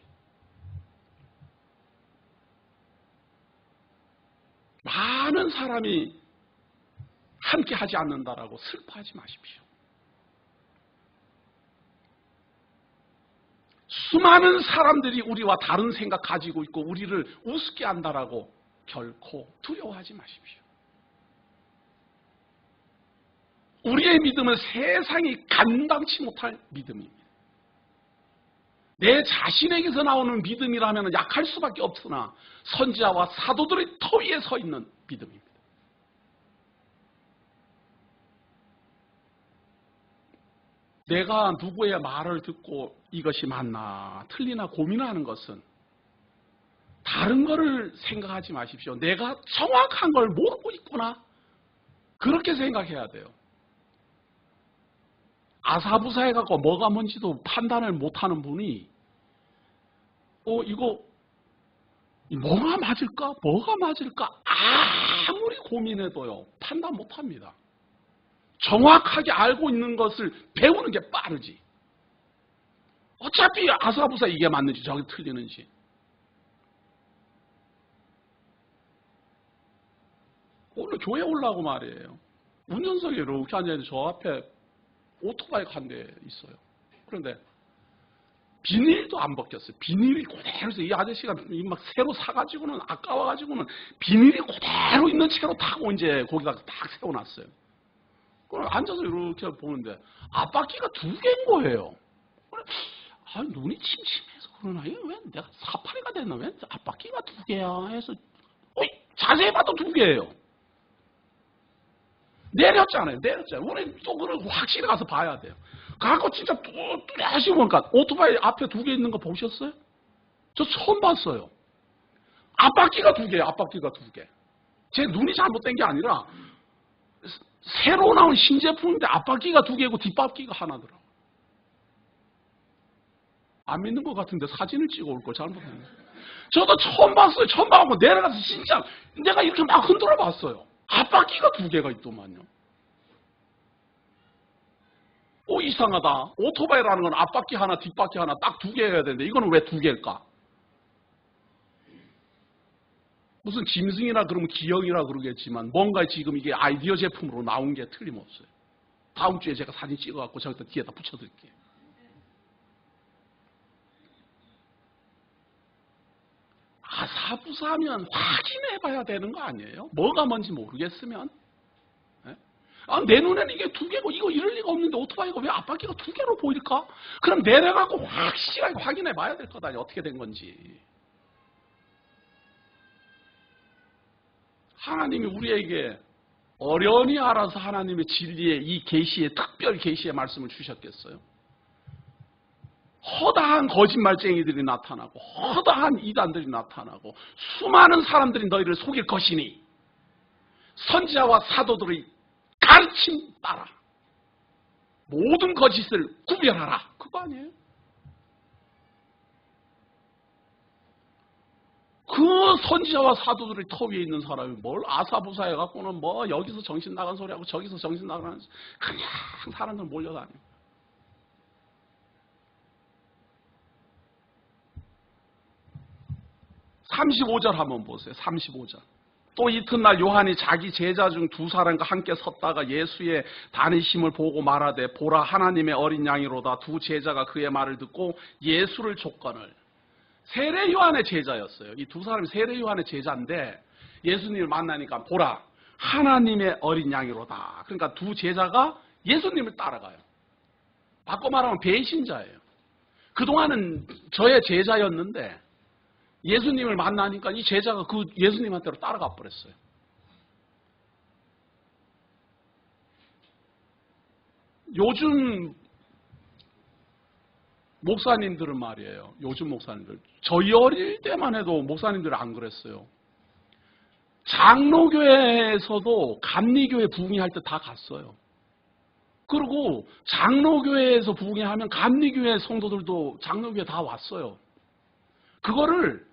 많은 사람이 함께 하지 않는다라고 슬퍼하지 마십시오. 수많은 사람들이 우리와 다른 생각 가지고 있고 우리를 우습게 한다라고 결코 두려워하지 마십시오. 우리의 믿음은 세상이 감당치 못할 믿음입니다. 내 자신에게서 나오는 믿음이라면 약할 수밖에 없으나 선지자와 사도들의 터 위에 서 있는 믿음입니다. 내가 누구의 말을 듣고 이것이 맞나 틀리나 고민하는 것은 다른 거를 생각하지 마십시오. 내가 정확한 걸 모르고 있구나. 그렇게 생각해야 돼요. 아사부사해갖고 뭐가 뭔지도 판단을 못하는 분이 이거 뭐가 맞을까? 뭐가 맞을까? 아무리 고민해도요 판단 못합니다. 정확하게 알고 있는 것을 배우는 게 빠르지. 어차피 아사부사 이게 맞는지 저게 틀리는지. 오늘 교회 올라오고 말이에요. 운전석에 이렇게 앉아있는데 저 앞에 오토바이가 한 대 있어요. 그런데 비닐도 안 벗겼어요. 비닐이 그대로 있어요. 이 아저씨가 막 새로 사가지고는 아까워가지고는 비닐이 그대로 있는 채로 타고 이제 거기다가 딱 세워놨어요. 그럼 앉아서 이렇게 보는데 앞바퀴가 2개인 거예요. 눈이 침침해서 그러나 이거 왜 내가 사파리가 됐나 왜 앞바퀴가 2개야 해서 자세히 봐도 2개예요. 내렸잖아요. 우리 또 그걸 확실히 가서 봐야 돼요. 가고 진짜 뚜렷이 보니까 오토바이 앞에 2개 있는 거 보셨어요? 저 처음 봤어요. 앞바퀴가 2개예요. 앞바퀴가 2개. 제 눈이 잘못된 게 아니라 새로 나온 신제품인데 앞바퀴가 2개고 뒷바퀴가 하나더라고요. 안 믿는 것 같은데 사진을 찍어 올 걸 잘못했네. 저도 처음 봤어요. 처음 봐갖고 내려가서 진짜 내가 이렇게 막 흔들어 봤어요. 앞바퀴가 2개가 있더만요. 이상하다. 오토바이라는 건 앞바퀴 하나, 뒷바퀴 하나 딱 2개여야 되는데 이거는 왜 2개일까? 무슨 짐승이나 그러면 기형이라 그러겠지만 뭔가 지금 이게 아이디어 제품으로 나온 게 틀림없어요. 다음 주에 제가 사진 찍어갖고 저기다 뒤에다 붙여드릴게요. 아사부사하면 확인해봐야 되는 거 아니에요? 뭐가 뭔지 모르겠으면. 내 눈에는 이게 2개고 이거 이럴 리가 없는데 오토바이가 왜 앞바퀴가 2개로 보일까? 그럼 내려가고 확실하게 확인해봐야 될 거다. 어떻게 된 건지. 하나님이 우리에게 어련히 알아서 하나님의 진리의 이 계시의 특별 계시의 말씀을 주셨겠어요? 허다한 거짓말쟁이들이 나타나고 허다한 이단들이 나타나고 수많은 사람들이 너희를 속일 것이니 선지자와 사도들의 가르침 따라 모든 거짓을 구별하라. 그거 아니에요? 그 선지자와 사도들의 터 위에 있는 사람이 뭘 아사부사해 갖고는 뭐 여기서 정신 나간 소리하고 저기서 정신 나가는 그냥 사람들 몰려다녀. (35절) 한번 보세요. 35절. 또 이튿날 요한이 자기 제자 중 2사람과 함께 섰다가 예수의 다니심을 보고 말하되 보라 하나님의 어린 양이로다. 2 제자가 그의 말을 듣고 예수를 족건을. 세례 요한의 제자였어요. 이 2사람이 세례 요한의 제자인데 예수님을 만나니까 보라 하나님의 어린 양이로다. 그러니까 2 제자가 예수님을 따라가요. 바꿔 말하면 배신자예요. 그동안은 저의 제자였는데 예수님을 만나니까 이 제자가 그 예수님한테로 따라가 버렸어요. 요즘 목사님들은 말이에요. 요즘 목사님들. 저희 어릴 때만 해도 목사님들은 안 그랬어요. 장로교회에서도 감리교회 부흥회할 때 다 갔어요. 그리고 장로교회에서 부흥회하면 감리교회 성도들도 장로교회 다 왔어요. 그거를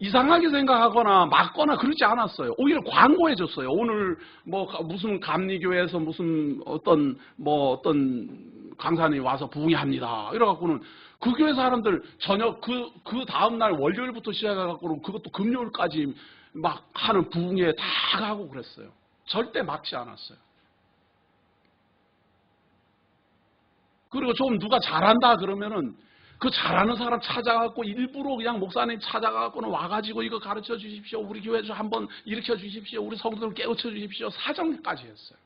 이상하게 생각하거나 막거나 그러지 않았어요. 오히려 광고해줬어요. 오늘 뭐 무슨 감리교회에서 무슨 어떤 강사님이 와서 부흥회합니다. 이래갖고는 그 교회 사람들 저녁 그 다음 날 월요일부터 시작해갖고는 그것도 금요일까지 막 하는 부흥회 다 가고 그랬어요. 절대 막지 않았어요. 그리고 좀 누가 잘한다 그러면은 그 잘하는 사람 찾아갖고 일부러 그냥 목사님 찾아갖고는 와가지고 이거 가르쳐 주십시오. 우리 교회 좀 한번 일으켜 주십시오. 우리 성도들 깨우쳐 주십시오. 사정까지 했어요.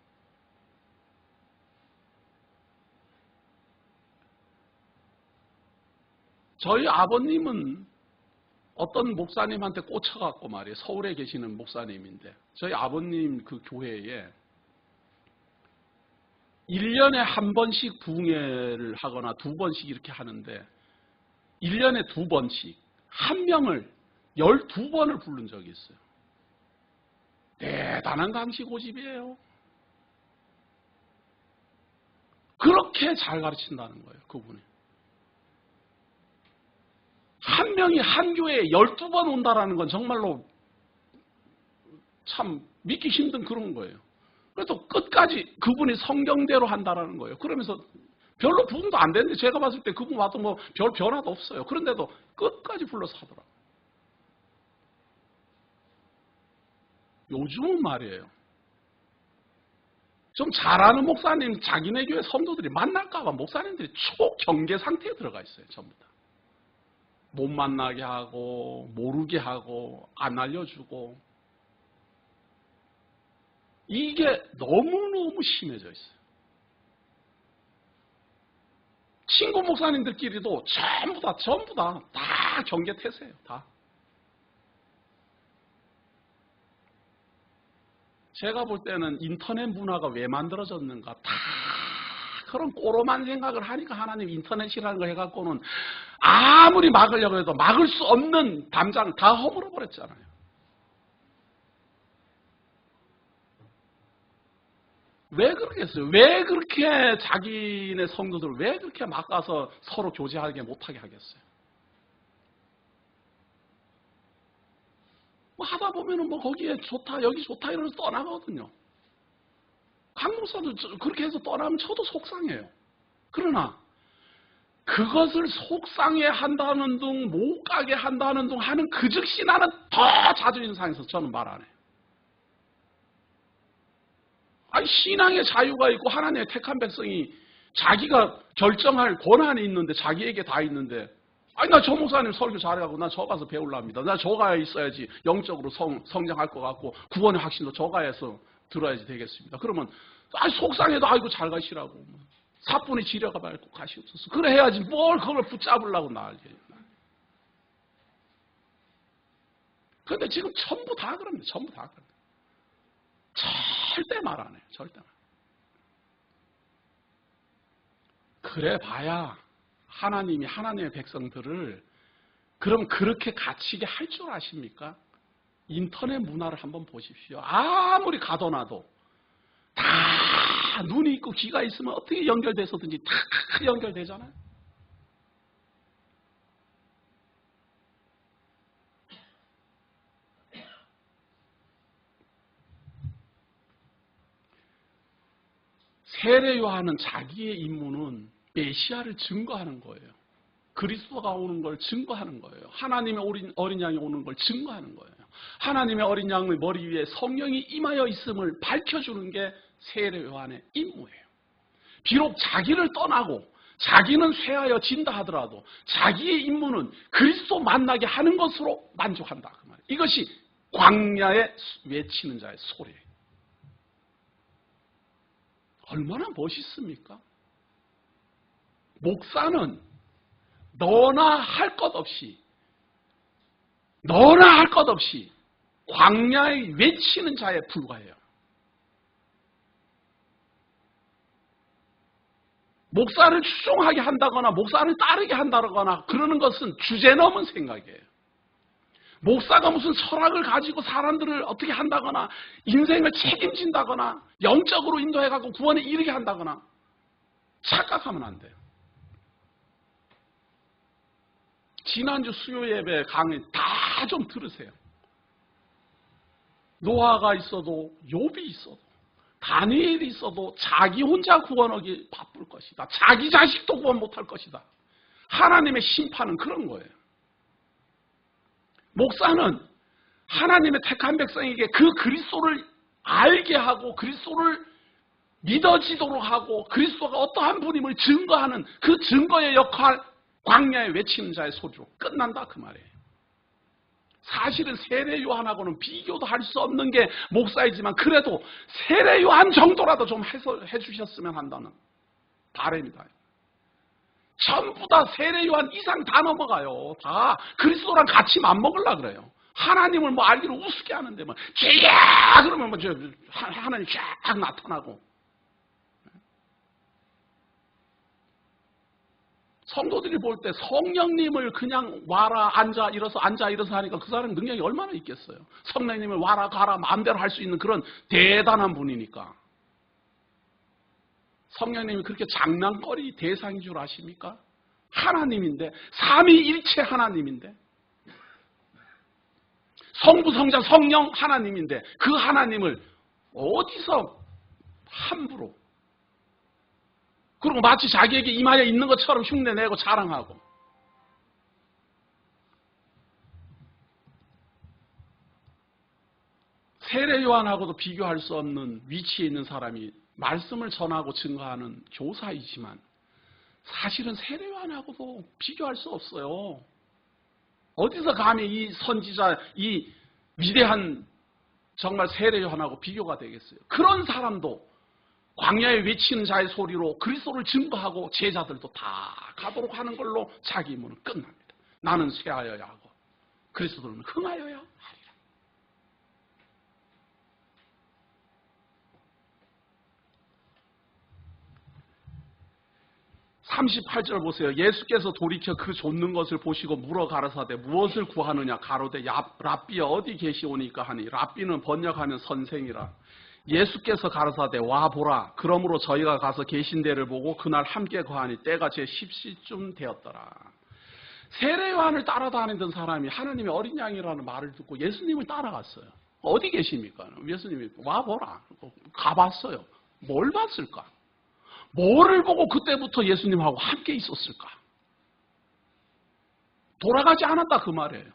저희 아버님은 어떤 목사님한테 꽂혀갖고 말이에요. 서울에 계시는 목사님인데 저희 아버님 그 교회에 1년에 한 번씩 부흥회를 하거나 2번씩 이렇게 하는데 1년에 2번씩 한 명을 12번을 부른 적이 있어요. 대단한 강시 고집이에요. 그렇게 그렇게 잘 가르친다는 거예요, 그분이. 한 명이 한 교회에 12번 온다라는 건 정말로 참 믿기 힘든 그런 거예요. 그래도 끝까지 그분이 성경대로 한다라는 거예요. 그러면서 별로 부흥도 안 되는데 제가 봤을 때 그분 와도 뭐 별 변화도 없어요. 그런데도 끝까지 불러서 하더라고요. 요즘은 말이에요. 좀 잘하는 목사님, 자기네 교회 성도들이 만날까봐 목사님들이 초경계 상태에 들어가 있어요. 전부 다. 못 만나게 하고, 모르게 하고, 안 알려주고. 이게 너무너무 심해져 있어요. 친구 목사님들끼리도 전부 다 경계 태세예요. 다. 제가 볼 때는 인터넷 문화가 왜 만들어졌는가, 다 그런 꼬로만 생각을 하니까 하나님 인터넷이라는 거 해갖고는 아무리 막으려고 해도 막을 수 없는 담장 다 허물어 버렸잖아요. 왜 그러겠어요? 왜 그렇게 자기네 성도들을 왜 그렇게 막아서 서로 교제하게 못하게 하겠어요? 뭐 하다 보면은 뭐 거기에 좋다, 여기 좋다 이러면서 떠나거든요. 강 목사도 그렇게 해서 떠나면 저도 속상해요. 그러나 그것을 속상해 한다는 둥, 못 가게 한다는 둥 하는 그 즉시 나는 더 자존심 상해서 저는 말 안 해요. 아니, 신앙의 자유가 있고 하나님의 택한 백성이 자기가 결정할 권한이 있는데, 자기에게 다 있는데, 아니, 나 저 목사님 설교 잘해가고 나 저 가서 배우랍니다. 나 저 가에 있어야지 영적으로 성장할 것 같고 구원의 확신도 저 가에서 들어야지 되겠습니다. 그러면 아니, 속상해도 아이고 잘 가시라고 사뿐히 지려가 말고 가시옵소서. 그래 해야지 뭘 그걸 붙잡으려고 난리예요. 그런데 지금 전부 다 그럽니다. 전부 다 그럽니다. 절대 말 안 해요. 절대 말. 그래 봐야 하나님이 하나님의 백성들을 그럼 그렇게 갇히게 할 줄 아십니까? 인터넷 문화를 한번 보십시오. 아무리 가둬놔도 다 눈이 있고 귀가 있으면 어떻게 연결돼서든지 다 연결되잖아요. 세례 요한은 자기의 임무는 메시아를 증거하는 거예요. 그리스도가 오는 걸 증거하는 거예요. 하나님의 어린 양이 오는 걸 증거하는 거예요. 하나님의 어린 양의 머리 위에 성령이 임하여 있음을 밝혀주는 게 세례 요한의 임무예요. 비록 자기를 떠나고 자기는 쇠하여 진다 하더라도 자기의 임무는 그리스도 만나게 하는 것으로 만족한다. 그 말이에요. 이것이 광야에 외치는 자의 소리예요. 얼마나 멋있습니까? 목사는 너나 할 것 없이 광야에 외치는 자에 불과해요. 목사를 추종하게 한다거나 목사를 따르게 한다거나 그러는 것은 주제넘은 생각이에요. 목사가 무슨 철학을 가지고 사람들을 어떻게 한다거나 인생을 책임진다거나 영적으로 인도해가고 구원에 이르게 한다거나 착각하면 안 돼요. 지난주 수요 예배 강의 다 좀 들으세요. 노아가 있어도 욥이 있어도 다니엘이 있어도 자기 혼자 구원하기 바쁠 것이다. 자기 자식도 구원 못할 것이다. 하나님의 심판은 그런 거예요. 목사는 하나님의 택한 백성에게 그 그리스도를 알게 하고 그리스도를 믿어지도록 하고 그리스도가 어떠한 분임을 증거하는 그 증거의 역할, 광야에 외치는 자의 소리로 끝난다 그 말이에요. 사실은 세례 요한하고는 비교도 할 수 없는 게 목사이지만 그래도 세례 요한 정도라도 좀 해주셨으면 한다는 바람이다. 전부 다 세례 요한 이상 다 넘어가요. 다 그리스도랑 같이 맘먹으려고 그래요. 하나님을 뭐 알기로 우습게 하는데 뭐 죄야 그러면 뭐 하나님 쫙 나타나고. 성도들이 볼 때 성령님을 그냥 와라 앉아 일어서 하니까 그 사람 능력이 얼마나 있겠어요. 성령님을 와라 가라 마음대로 할 수 있는 그런 대단한 분이니까. 성령님이 그렇게 장난거리 대상인 줄 아십니까? 하나님인데, 삼위일체 하나님인데, 성부, 성자, 성령 하나님인데 그 하나님을 어디서 함부로, 그리고 마치 자기에게 임하여 있는 것처럼 흉내내고 자랑하고. 세례 요한하고도 비교할 수 없는 위치에 있는 사람이 말씀을 전하고 증거하는 교사이지만 사실은 세례 요한하고도 비교할 수 없어요. 어디서 감히 이 선지자, 이 위대한 정말 세례 요한하고 비교가 되겠어요. 그런 사람도 광야에 외치는 자의 소리로 그리스도를 증거하고 제자들도 다 가도록 하는 걸로 자기 임무는 끝납니다. 나는 쇠하여야 하고 그리스도는 흥하여야 하리라. 38절 보세요. 예수께서 돌이켜 그 좇는 것을 보시고 물어 가라사대 무엇을 구하느냐 가로되 랍비여 어디 계시오니까 하니 랍비는 번역하면 선생이라. 예수께서 가라사대 와 보라. 그러므로 저희가 가서 계신 데를 보고 그날 함께 거하니 때가 제 10시쯤 되었더라. 세례 요한을 따라다니던 사람이 하나님의 어린 양이라는 말을 듣고 예수님을 따라갔어요. 어디 계십니까? 예수님이 와 보라. 가봤어요. 뭘 봤을까? 뭐를 보고 그때부터 예수님하고 함께 있었을까? 돌아가지 않았다 그 말이에요.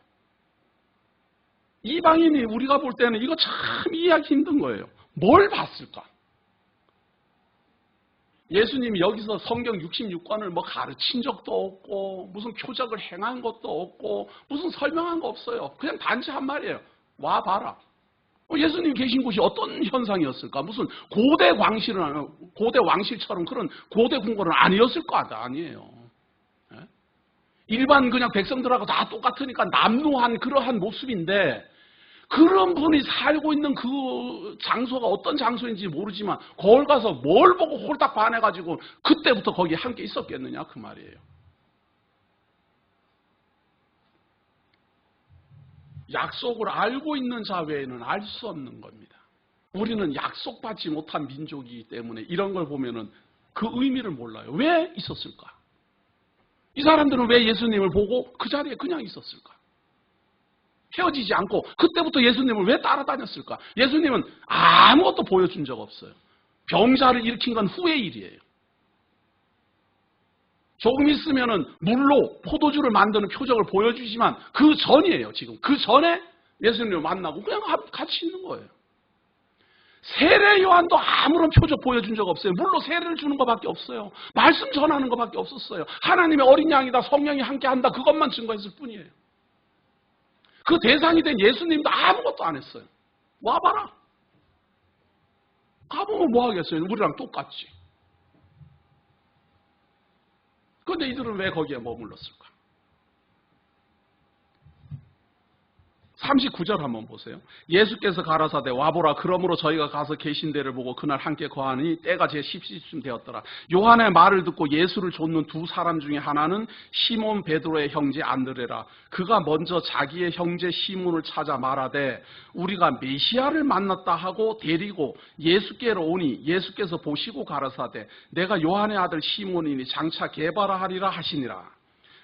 이방인이 우리가 볼 때는 이거 참 이해하기 힘든 거예요. 뭘 봤을까? 예수님이 여기서 성경 66권을 뭐 가르친 적도 없고 무슨 표적을 행한 것도 없고 무슨 설명한 거 없어요. 그냥 단지 한 말이에요. 와 봐라. 예수님 계신 곳이 어떤 현상이었을까? 무슨 고대 왕실처럼 그런 고대 궁궐은 아니었을 거 아니에요. 일반 그냥 백성들하고 다 똑같으니까 남루한 그러한 모습인데 그런 분이 살고 있는 그 장소가 어떤 장소인지 모르지만 거울 가서 뭘 보고 홀딱 반해가지고 그때부터 거기에 함께 있었겠느냐 그 말이에요. 약속을 알고 있는 자 외에는 알 수 없는 겁니다. 우리는 약속받지 못한 민족이기 때문에 이런 걸 보면은 그 의미를 몰라요. 왜 있었을까? 이 사람들은 왜 예수님을 보고 그 자리에 그냥 있었을까? 헤어지지 않고 그때부터 예수님을 왜 따라다녔을까? 예수님은 아무것도 보여준 적 없어요. 병자를 일으킨 건 후의 일이에요. 조금 있으면은 물로 포도주를 만드는 표적을 보여주지만 그 전이에요, 지금. 그 전에 예수님을 만나고 그냥 같이 있는 거예요. 세례 요한도 아무런 표적 보여준 적 없어요. 물로 세례를 주는 것밖에 없어요. 말씀 전하는 것밖에 없었어요. 하나님의 어린 양이다, 성령이 함께 한다, 그것만 증거했을 뿐이에요. 그 대상이 된 예수님도 아무것도 안 했어요. 와봐라. 가보면 뭐 하겠어요? 우리랑 똑같지. 그런데 이들은 왜 거기에 머물렀을까? 39절 한번 보세요. 예수께서 가라사대 와보라. 그러므로 저희가 가서 계신 데를 보고 그날 함께 거하니 때가 제 10시쯤 되었더라. 요한의 말을 듣고 예수를 좇는 두 사람 중에 하나는 시몬 베드로의 형제 안드레라. 그가 먼저 자기의 형제 시몬을 찾아 말하되 우리가 메시아를 만났다 하고 데리고 예수께로 오니 예수께서 보시고 가라사대 내가 요한의 아들 시몬이니 장차 게바라 하리라 하시니라.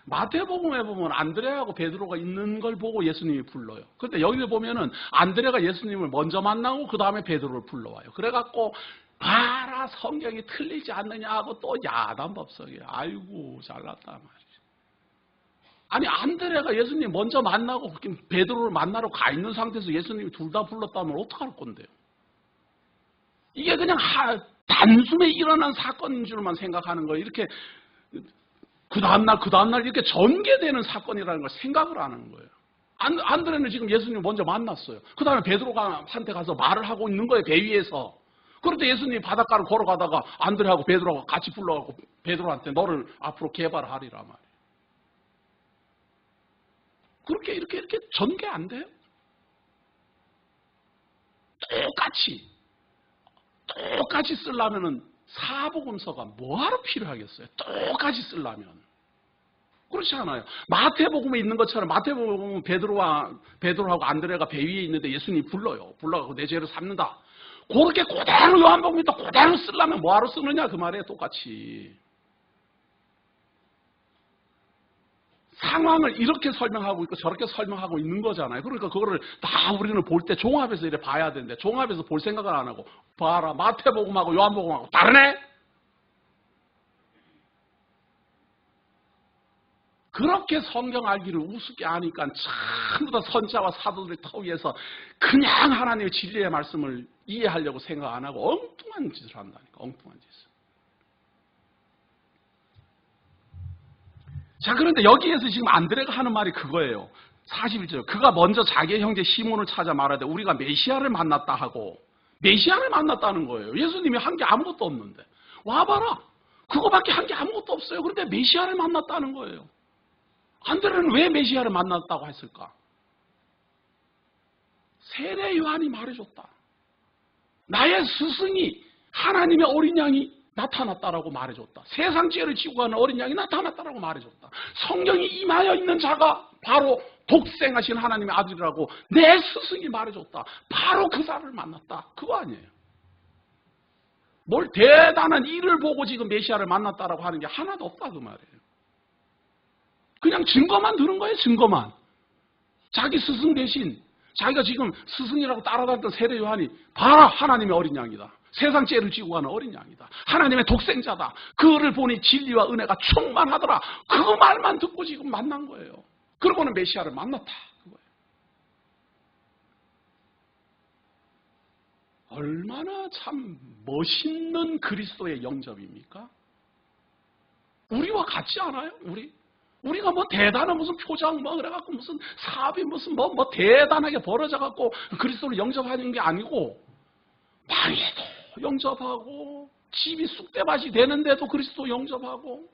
마태복음에 보면 안드레하고 베드로가 있는 걸 보고 예수님이 불러요. 그런데 여기를 보면은 안드레가 예수님을 먼저 만나고 그 다음에 베드로를 불러와요. 그래갖고 봐라 성경이 틀리지 않느냐 하고 또 야단법석이에요. 아이고 잘났다 말이죠. 아니 안드레가 예수님 먼저 만나고 베드로를 만나러 가 있는 상태에서 예수님이 둘 다 불렀다면 어떡할 건데요? 이게 그냥 단숨에 일어난 사건인 줄만 생각하는 거예요. 이렇게 그 다음날 이렇게 전개되는 사건이라는 걸 생각을 안 하는 거예요. 안드레는 지금 예수님 먼저 만났어요. 그 다음에 베드로가 한테 가서 말을 하고 있는 거예요, 배 위에서. 그런데 예수님이 바닷가를 걸어가다가 안드레하고 베드로가 같이 불러가고 베드로한테 너를 앞으로 개발하리라 말이에요. 그렇게 이렇게 전개 안 돼요? 똑같이 쓰려면은 사복음서가 뭐하러 필요하겠어요? 똑같이 쓰려면. 그렇지 않아요. 마태복음에 있는 것처럼 마태복음은 베드로하고 안드레가 배 위에 있는데 예수님이 불러요. 불러가고 내 죄를 삼는다. 그렇게 그대로 요한복음도 그대로 쓰려면 뭐하러 쓰느냐 그 말이에요. 똑같이. 상황을 이렇게 설명하고 있고 저렇게 설명하고 있는 거잖아요. 그러니까 그거를 다 우리는 볼 때 종합해서 이렇게 봐야 되는데 종합해서 볼 생각을 안 하고 봐라 마태복음하고 요한복음하고 다르네? 그렇게 성경 알기를 우습게 아니까 전부 다 선지자와 사도들의 터 위에서 그냥 하나님의 진리의 말씀을 이해하려고 생각 안 하고 엉뚱한 짓을 한다니까. 엉뚱한 짓을. 자, 그런데 여기에서 지금 안드레가 하는 말이 그거예요. 41절. 그가 먼저 자기의 형제 시몬을 찾아 말하되 우리가 메시아를 만났다 하고 메시아를 만났다는 거예요. 예수님이 한 게 아무것도 없는데. 와봐라. 그거밖에 한 게 아무것도 없어요. 그런데 메시아를 만났다는 거예요. 안드레는 왜 메시아를 만났다고 했을까? 세례 요한이 말해줬다. 나의 스승이 하나님의 어린 양이 나타났다라고 말해줬다. 세상 죄를 지고 가는 어린 양이 나타났다라고 말해줬다. 성령이 임하여 있는 자가 바로 독생하신 하나님의 아들이라고 내 스승이 말해줬다. 바로 그 사람을 만났다. 그거 아니에요. 뭘 대단한 일을 보고 지금 메시아를 만났다라고 하는 게 하나도 없다 그 말이에요. 그냥 증거만 들은 거예요. 증거만. 자기 스승 대신 자기가 지금 스승이라고 따라다녔던 세례 요한이 봐라 하나님의 어린 양이다. 세상 죄를 지고 가는 어린 양이다. 하나님의 독생자다. 그를 보니 진리와 은혜가 충만하더라. 그 말만 듣고 지금 만난 거예요. 그러고는 메시아를 만났다. 그거예요. 얼마나 참 멋있는 그리스도의 영접입니까? 우리와 같지 않아요? 우리가 뭐 대단한 무슨 표정 뭐 그래갖고 무슨 사업이 무슨 뭐 대단하게 벌어져갖고 그리스도를 영접하는 게 아니고 망해도 영접하고 집이 쑥대밭이 되는데도 그리스도 영접하고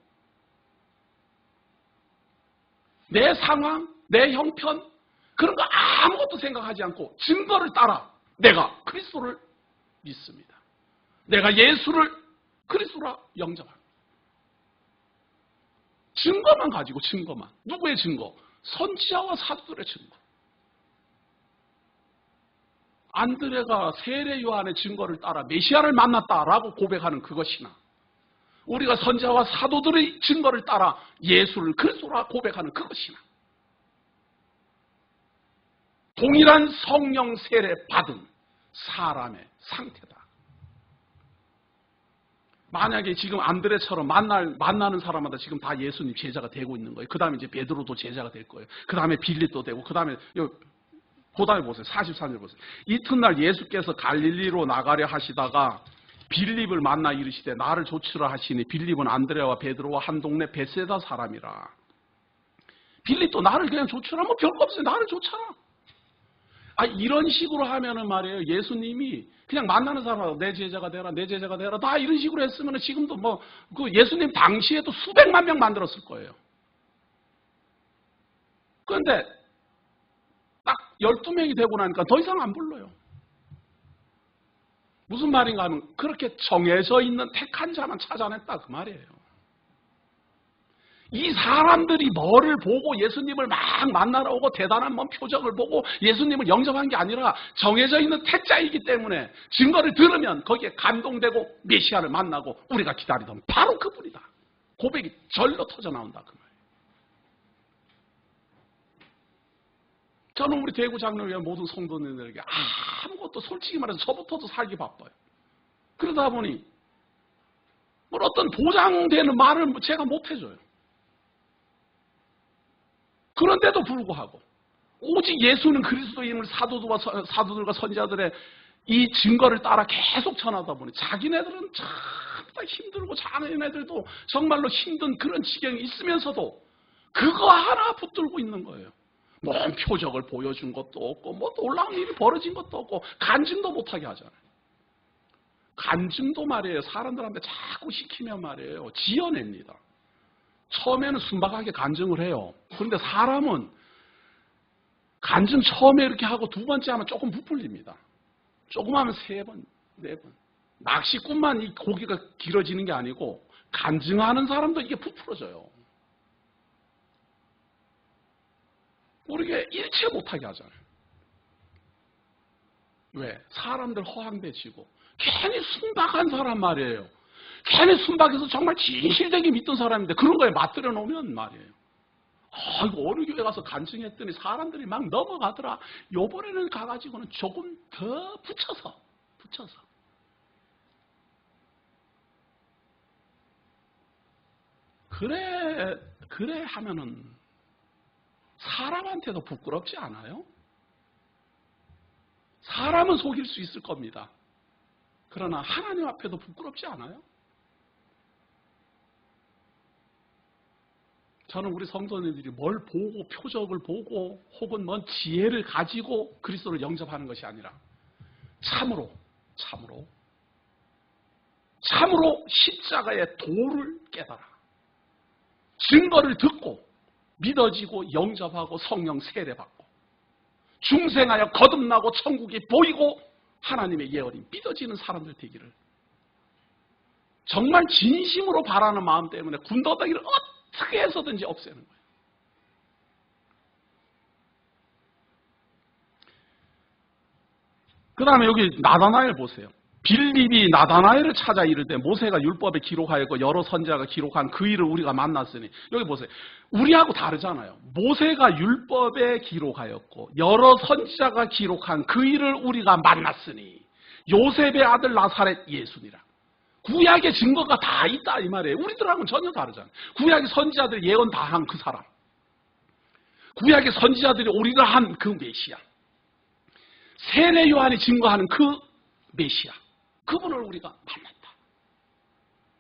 내 상황, 내 형편 그런 거 아무것도 생각하지 않고 증거를 따라 내가 그리스도를 믿습니다. 내가 예수를 그리스도라 영접합니다. 증거만 가지고 증거만. 누구의 증거? 선지자와 사도들의 증거. 안드레가 세례 요한의 증거를 따라 메시아를 만났다라고 고백하는 그것이나 우리가 선지자와 사도들의 증거를 따라 예수를 그리스도라 고백하는 그것이나 동일한 성령 세례 받은 사람의 상태다. 만약에 지금 안드레처럼 만나는 사람마다 지금 다 예수님 제자가 되고 있는 거예요. 그 다음에 이제 베드로도 제자가 될 거예요. 그 다음에 빌립도 되고, 그 다음에 보세요. 43절 보세요. 이튿날 예수께서 갈릴리로 나가려 하시다가 빌립을 만나 이르시되 나를 조치라 하시니 빌립은 안드레와 베드로와 한 동네 베세다 사람이라. 빌립도 나를 그냥 조치라 뭐 별거 없어요. 나를 조차라. 이런 식으로 하면은 말이에요. 예수님이 그냥 만나는 사람하고 내 제자가 되라, 내 제자가 되라. 다 이런 식으로 했으면 지금도 그 예수님 당시에도 수백만 명 만들었을 거예요. 그런데 딱 12명이 되고 나니까 더 이상 안 불러요. 무슨 말인가 하면 그렇게 정해져 있는 택한 자만 찾아냈다 그 말이에요. 이 사람들이 뭐를 보고 예수님을 막 만나러 오고 대단한 표적을 보고 예수님을 영접한 게 아니라 정해져 있는 택자이기 때문에 증거를 들으면 거기에 감동되고 메시아를 만나고 우리가 기다리던 바로 그분이다. 고백이 절로 터져 나온다 그 말이에요. 저는 우리 대구 장로교회 모든 성도님들에게 아무것도 솔직히 말해서 저부터도 살기 바빠요. 그러다 보니 어떤 보장되는 말을 제가 못 해줘요. 그런데도 불구하고 오직 예수는 그리스도인을 사도들과 선지자들의 이 증거를 따라 계속 전하다 보니 자기네들은 참 힘들고 자기네들도 정말로 힘든 그런 지경이 있으면서도 그거 하나 붙들고 있는 거예요. 뭔 표적을 보여준 것도 없고 놀라운 일이 벌어진 것도 없고 간증도 못하게 하잖아요. 간증도 말이에요. 사람들한테 자꾸 시키면 말이에요. 지어냅니다. 처음에는 순박하게 간증을 해요. 그런데 사람은 간증 처음에 이렇게 하고 두 번째 하면 조금 부풀립니다. 조금 하면 3번, 4번. 낚시꾼만 이 고기가 길어지는 게 아니고 간증하는 사람도 이게 부풀어져요. 우리가 일체 못하게 하잖아요. 왜? 사람들 허황되지고 괜히 순박한 사람 말이에요. 괜히 순박해서 정말 진실되게 믿던 사람인데 그런 거에 맞들여 놓으면 말이에요. 이거 어느 교회 가서 간증했더니 사람들이 막 넘어가더라. 요번에는 가가지고는 조금 더 붙여서. 그래 하면은 사람한테도 부끄럽지 않아요? 사람은 속일 수 있을 겁니다. 그러나 하나님 앞에도 부끄럽지 않아요? 저는 우리 성도님들이 뭘 보고 표적을 보고 혹은 뭔 지혜를 가지고 그리스도를 영접하는 것이 아니라 참으로 십자가의 도를 깨달아 증거를 듣고 믿어지고 영접하고 성령 세례받고 중생하여 거듭나고 천국이 보이고 하나님의 예언이 믿어지는 사람들 되기를 정말 진심으로 바라는 마음 때문에 군더더기를 어떻게 해서든지 없애는 거예요. 그 다음에 여기 나다나엘 보세요. 빌립이 나다나엘을 찾아 이르되 모세가 율법에 기록하였고 여러 선지자가 기록한 그 일을 우리가 만났으니 여기 보세요. 우리하고 다르잖아요. 모세가 율법에 기록하였고 여러 선지자가 기록한 그 일을 우리가 만났으니 요셉의 아들 나사렛 예수니라. 구약의 증거가 다 있다 이 말이에요. 우리들하고는 전혀 다르잖아요. 구약의 선지자들 예언 다 한 그 사람. 구약의 선지자들이 오리라 한 그 메시아. 세례 요한이 증거하는 그 메시아. 그분을 우리가 만났다.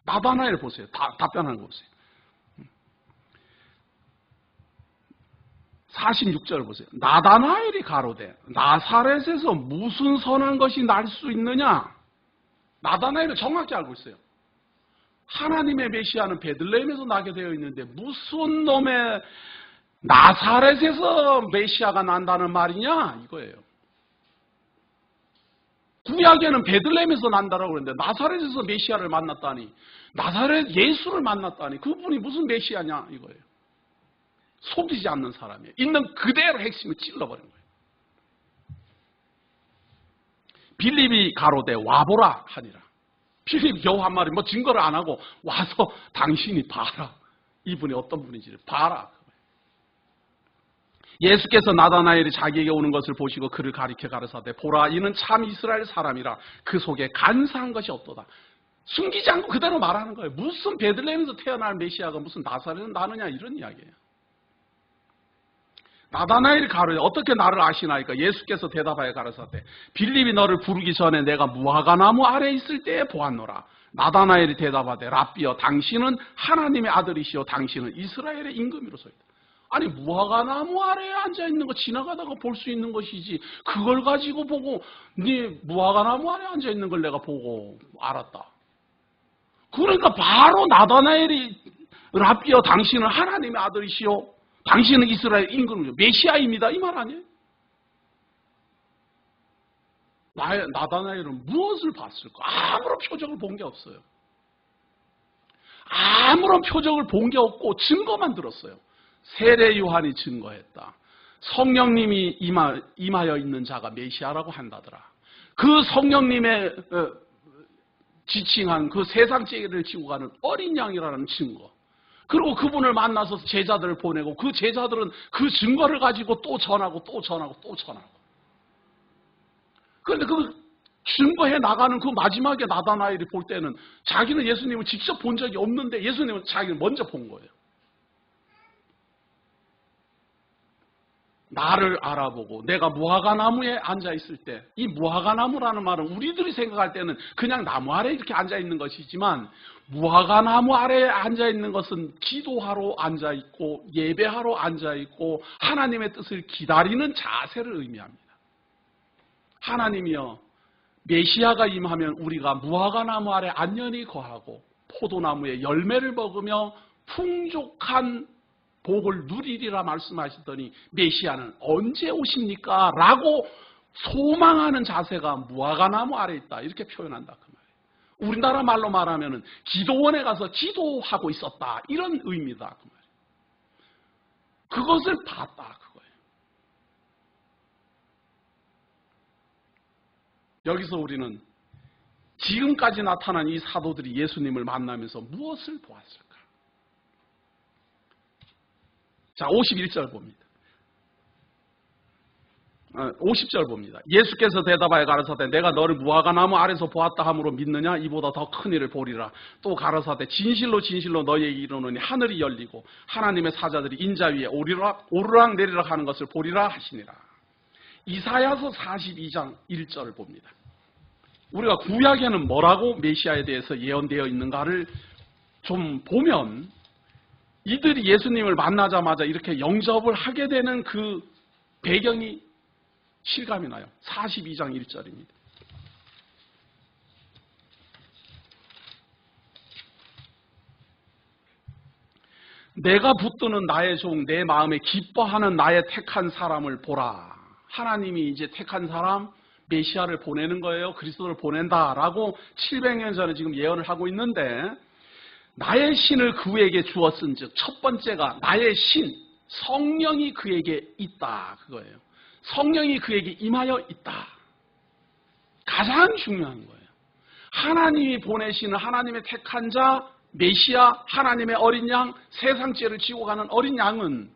나다나엘 보세요. 답변하는 거 보세요. 46절 보세요. 나다나엘이 가로되 나사렛에서 무슨 선한 것이 날 수 있느냐? 나다나엘을 정확히 알고 있어요. 하나님의 메시아는 베들레헴에서 나게 되어 있는데 무슨 놈의 나사렛에서 메시아가 난다는 말이냐? 이거예요. 구약에는 베들레헴에서 난다라고 그랬는데 나사렛에서 메시아를 만났다니 나사렛 예수를 만났다니 그분이 무슨 메시아냐 이거예요. 속이지 않는 사람이에요. 있는 그대로 핵심을 찔러버린 거예요. 빌립이 가로되 와보라 하니라. 빌립 겨우 한 말이 증거를 안 하고 와서 당신이 봐라. 이분이 어떤 분인지를 봐라. 예수께서 나다나엘이 자기에게 오는 것을 보시고 그를 가리켜 가르사대 보라 이는 참 이스라엘 사람이라 그 속에 간사한 것이 없도다. 숨기지 않고 그대로 말하는 거예요. 무슨 베들레헴에서 태어날 메시아가 무슨 나사렛은 나느냐 이런 이야기예요. 나다나엘이 가로되 어떻게 나를 아시나이까? 예수께서 대답하여 가르사대 빌립이 너를 부르기 전에 내가 무화과나무 아래에 있을 때에 보았노라. 나다나엘이 대답하되 랍비여 당신은 하나님의 아들이시오 당신은 이스라엘의 임금이로소이다. 아니 무화과나무 아래에 앉아있는 거 지나가다가 볼 수 있는 것이지 그걸 가지고 보고 네 무화과나무 아래에 앉아있는 걸 내가 보고 알았다. 그러니까 바로 나다나엘이 랍비여 당신은 하나님의 아들이시오 당신은 이스라엘 임금이요 메시아입니다 이 말 아니에요? 나다나엘은 무엇을 봤을까? 아무런 표적을 본 게 없어요. 아무런 표적을 본 게 없고 증거만 들었어요. 세례 요한이 증거했다. 성령님이 임하여 있는 자가 메시아라고 한다더라. 그 성령님의 지칭한 그 세상 죄를 지고 가는 어린 양이라는 증거. 그리고 그분을 만나서 제자들을 보내고 그 제자들은 그 증거를 가지고 또 전하고 또 전하고 또 전하고. 그런데 그 증거해 나가는 그 마지막에 나다나엘이 볼 때는 자기는 예수님을 직접 본 적이 없는데 예수님은 자기를 먼저 본 거예요. 나를 알아보고 내가 무화과나무에 앉아있을 때 이 무화과나무라는 말은 우리들이 생각할 때는 그냥 나무 아래에 이렇게 앉아있는 것이지만 무화과나무 아래에 앉아있는 것은 기도하러 앉아있고 예배하러 앉아있고 하나님의 뜻을 기다리는 자세를 의미합니다. 하나님이여 메시아가 임하면 우리가 무화과나무 아래 안연히 거하고 포도나무의 열매를 먹으며 풍족한 복을 누리리라 말씀하시더니 메시아는 언제 오십니까? 라고 소망하는 자세가 무화과나무 아래 있다. 이렇게 표현한다. 그 말이에요. 우리나라 말로 말하면 기도원에 가서 기도하고 있었다. 이런 의미다. 그 말이에요. 그것을 봤다. 그거예요. 여기서 우리는 지금까지 나타난 이 사도들이 예수님을 만나면서 무엇을 보았을까? 자, 51절 봅니다. 50절 봅니다. 예수께서 대답하여 가라사대 내가 너를 무화과나무 아래서 보았다 함으로 믿느냐? 이보다 더 큰 일을 보리라. 또 가라사대 진실로 진실로 너희에게 이르노니 하늘이 열리고 하나님의 사자들이 인자 위에 오르락 내리락 하는 것을 보리라 하시니라. 이사야서 42장 1절을 봅니다. 우리가 구약에는 뭐라고 메시아에 대해서 예언되어 있는가를 좀 보면 이들이 예수님을 만나자마자 이렇게 영접을 하게 되는 그 배경이 실감이 나요. 42장 1절입니다. 내가 붙드는 나의 종, 내 마음에 기뻐하는 나의 택한 사람을 보라. 하나님이 이제 택한 사람, 메시아를 보내는 거예요. 그리스도를 보낸다라고 700년 전에 지금 예언을 하고 있는데 나의 신을 그에게 주었은즉 첫 번째가 나의 신, 성령이 그에게 있다. 그거예요. 성령이 그에게 임하여 있다. 가장 중요한 거예요. 하나님이 보내시는 하나님의 택한 자, 메시아, 하나님의 어린 양, 세상 죄를 지고 가는 어린 양은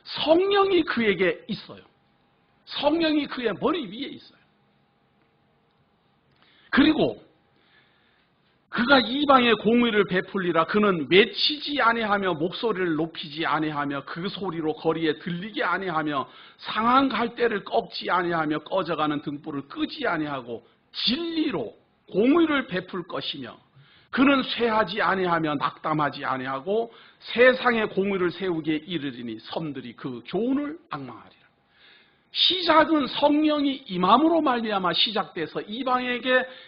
성령이 그에게 있어요. 성령이 그의 머리 위에 있어요. 그리고 그가 이방의 공의를 베풀리라. 그는 외치지 아니하며 목소리를 높이지 아니하며 그 소리로 거리에 들리게 아니하며 상한 갈대를 꺾지 아니하며 꺼져가는 등불을 끄지 아니하고 진리로 공의를 베풀 것이며 그는 쇠하지 아니하며 낙담하지 아니하고 세상의 공의를 세우기에 이르리니 섬들이 그 교훈을 앙망하리라. 시작은 성령이 임함으로 말미암아 시작돼서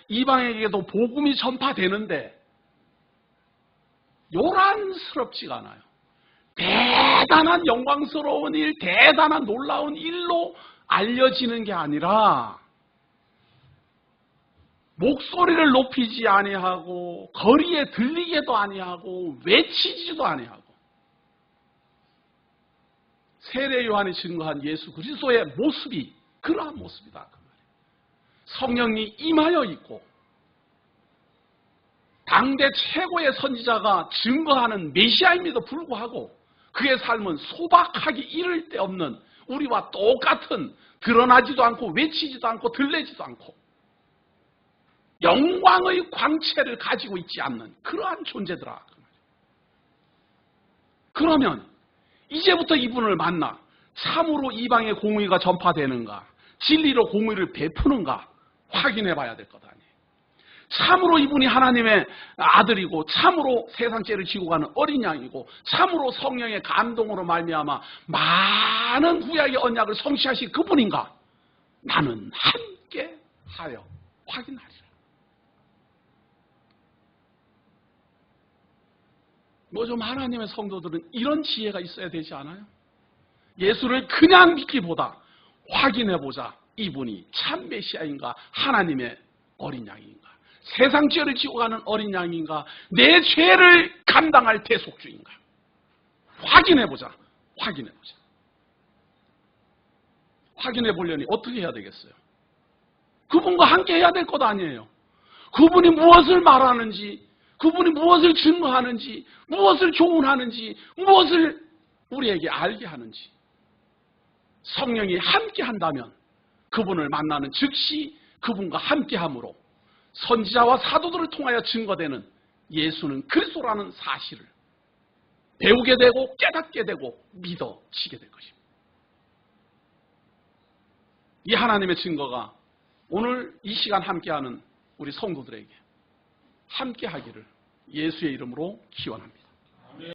이방에게도 복음이 전파되는데 요란스럽지가 않아요. 대단한 영광스러운 일, 대단한 놀라운 일로 알려지는 게 아니라 목소리를 높이지 아니하고 거리에 들리게도 아니하고 외치지도 아니하고 세례 요한이 증거한 예수 그리스도의 모습이 그러한 모습이다. 그 말이에요. 성령이 임하여 있고 당대 최고의 선지자가 증거하는 메시아임에도 불구하고 그의 삶은 소박하기 이를 데 없는 우리와 똑같은 드러나지도 않고 외치지도 않고 들리지도 않고 영광의 광채를 가지고 있지 않는 그러한 존재더라. 그 말이에요. 그러면 이제부터 이분을 만나 참으로 이방의 공의가 전파되는가, 진리로 공의를 베푸는가 확인해 봐야 될 것 아니에요. 참으로 이분이 하나님의 아들이고 참으로 세상 죄를 지고 가는 어린 양이고 참으로 성령의 감동으로 말미암아 많은 구약의 언약을 성취하신 그분인가? 나는 함께 하여 확인하리라. 뭐 좀 하나님의 성도들은 이런 지혜가 있어야 되지 않아요? 예수를 그냥 믿기보다 확인해보자. 이분이 참 메시아인가? 하나님의 어린 양인가? 세상 죄를 지고 가는 어린 양인가? 내 죄를 감당할 대속주인가? 확인해보자. 확인해보자. 확인해보려니 어떻게 해야 되겠어요? 그분과 함께 해야 될 것 아니에요. 그분이 무엇을 말하는지, 그분이 무엇을 증거하는지, 무엇을 조언하는지, 무엇을 우리에게 알게 하는지 성령이 함께 한다면 그분을 만나는 즉시 그분과 함께함으로 선지자와 사도들을 통하여 증거되는 예수는 그리스도라는 사실을 배우게 되고 깨닫게 되고 믿어지게 될 것입니다. 이 하나님의 증거가 오늘 이 시간 함께하는 우리 성도들에게 함께하기를 예수의 이름으로 기원합니다.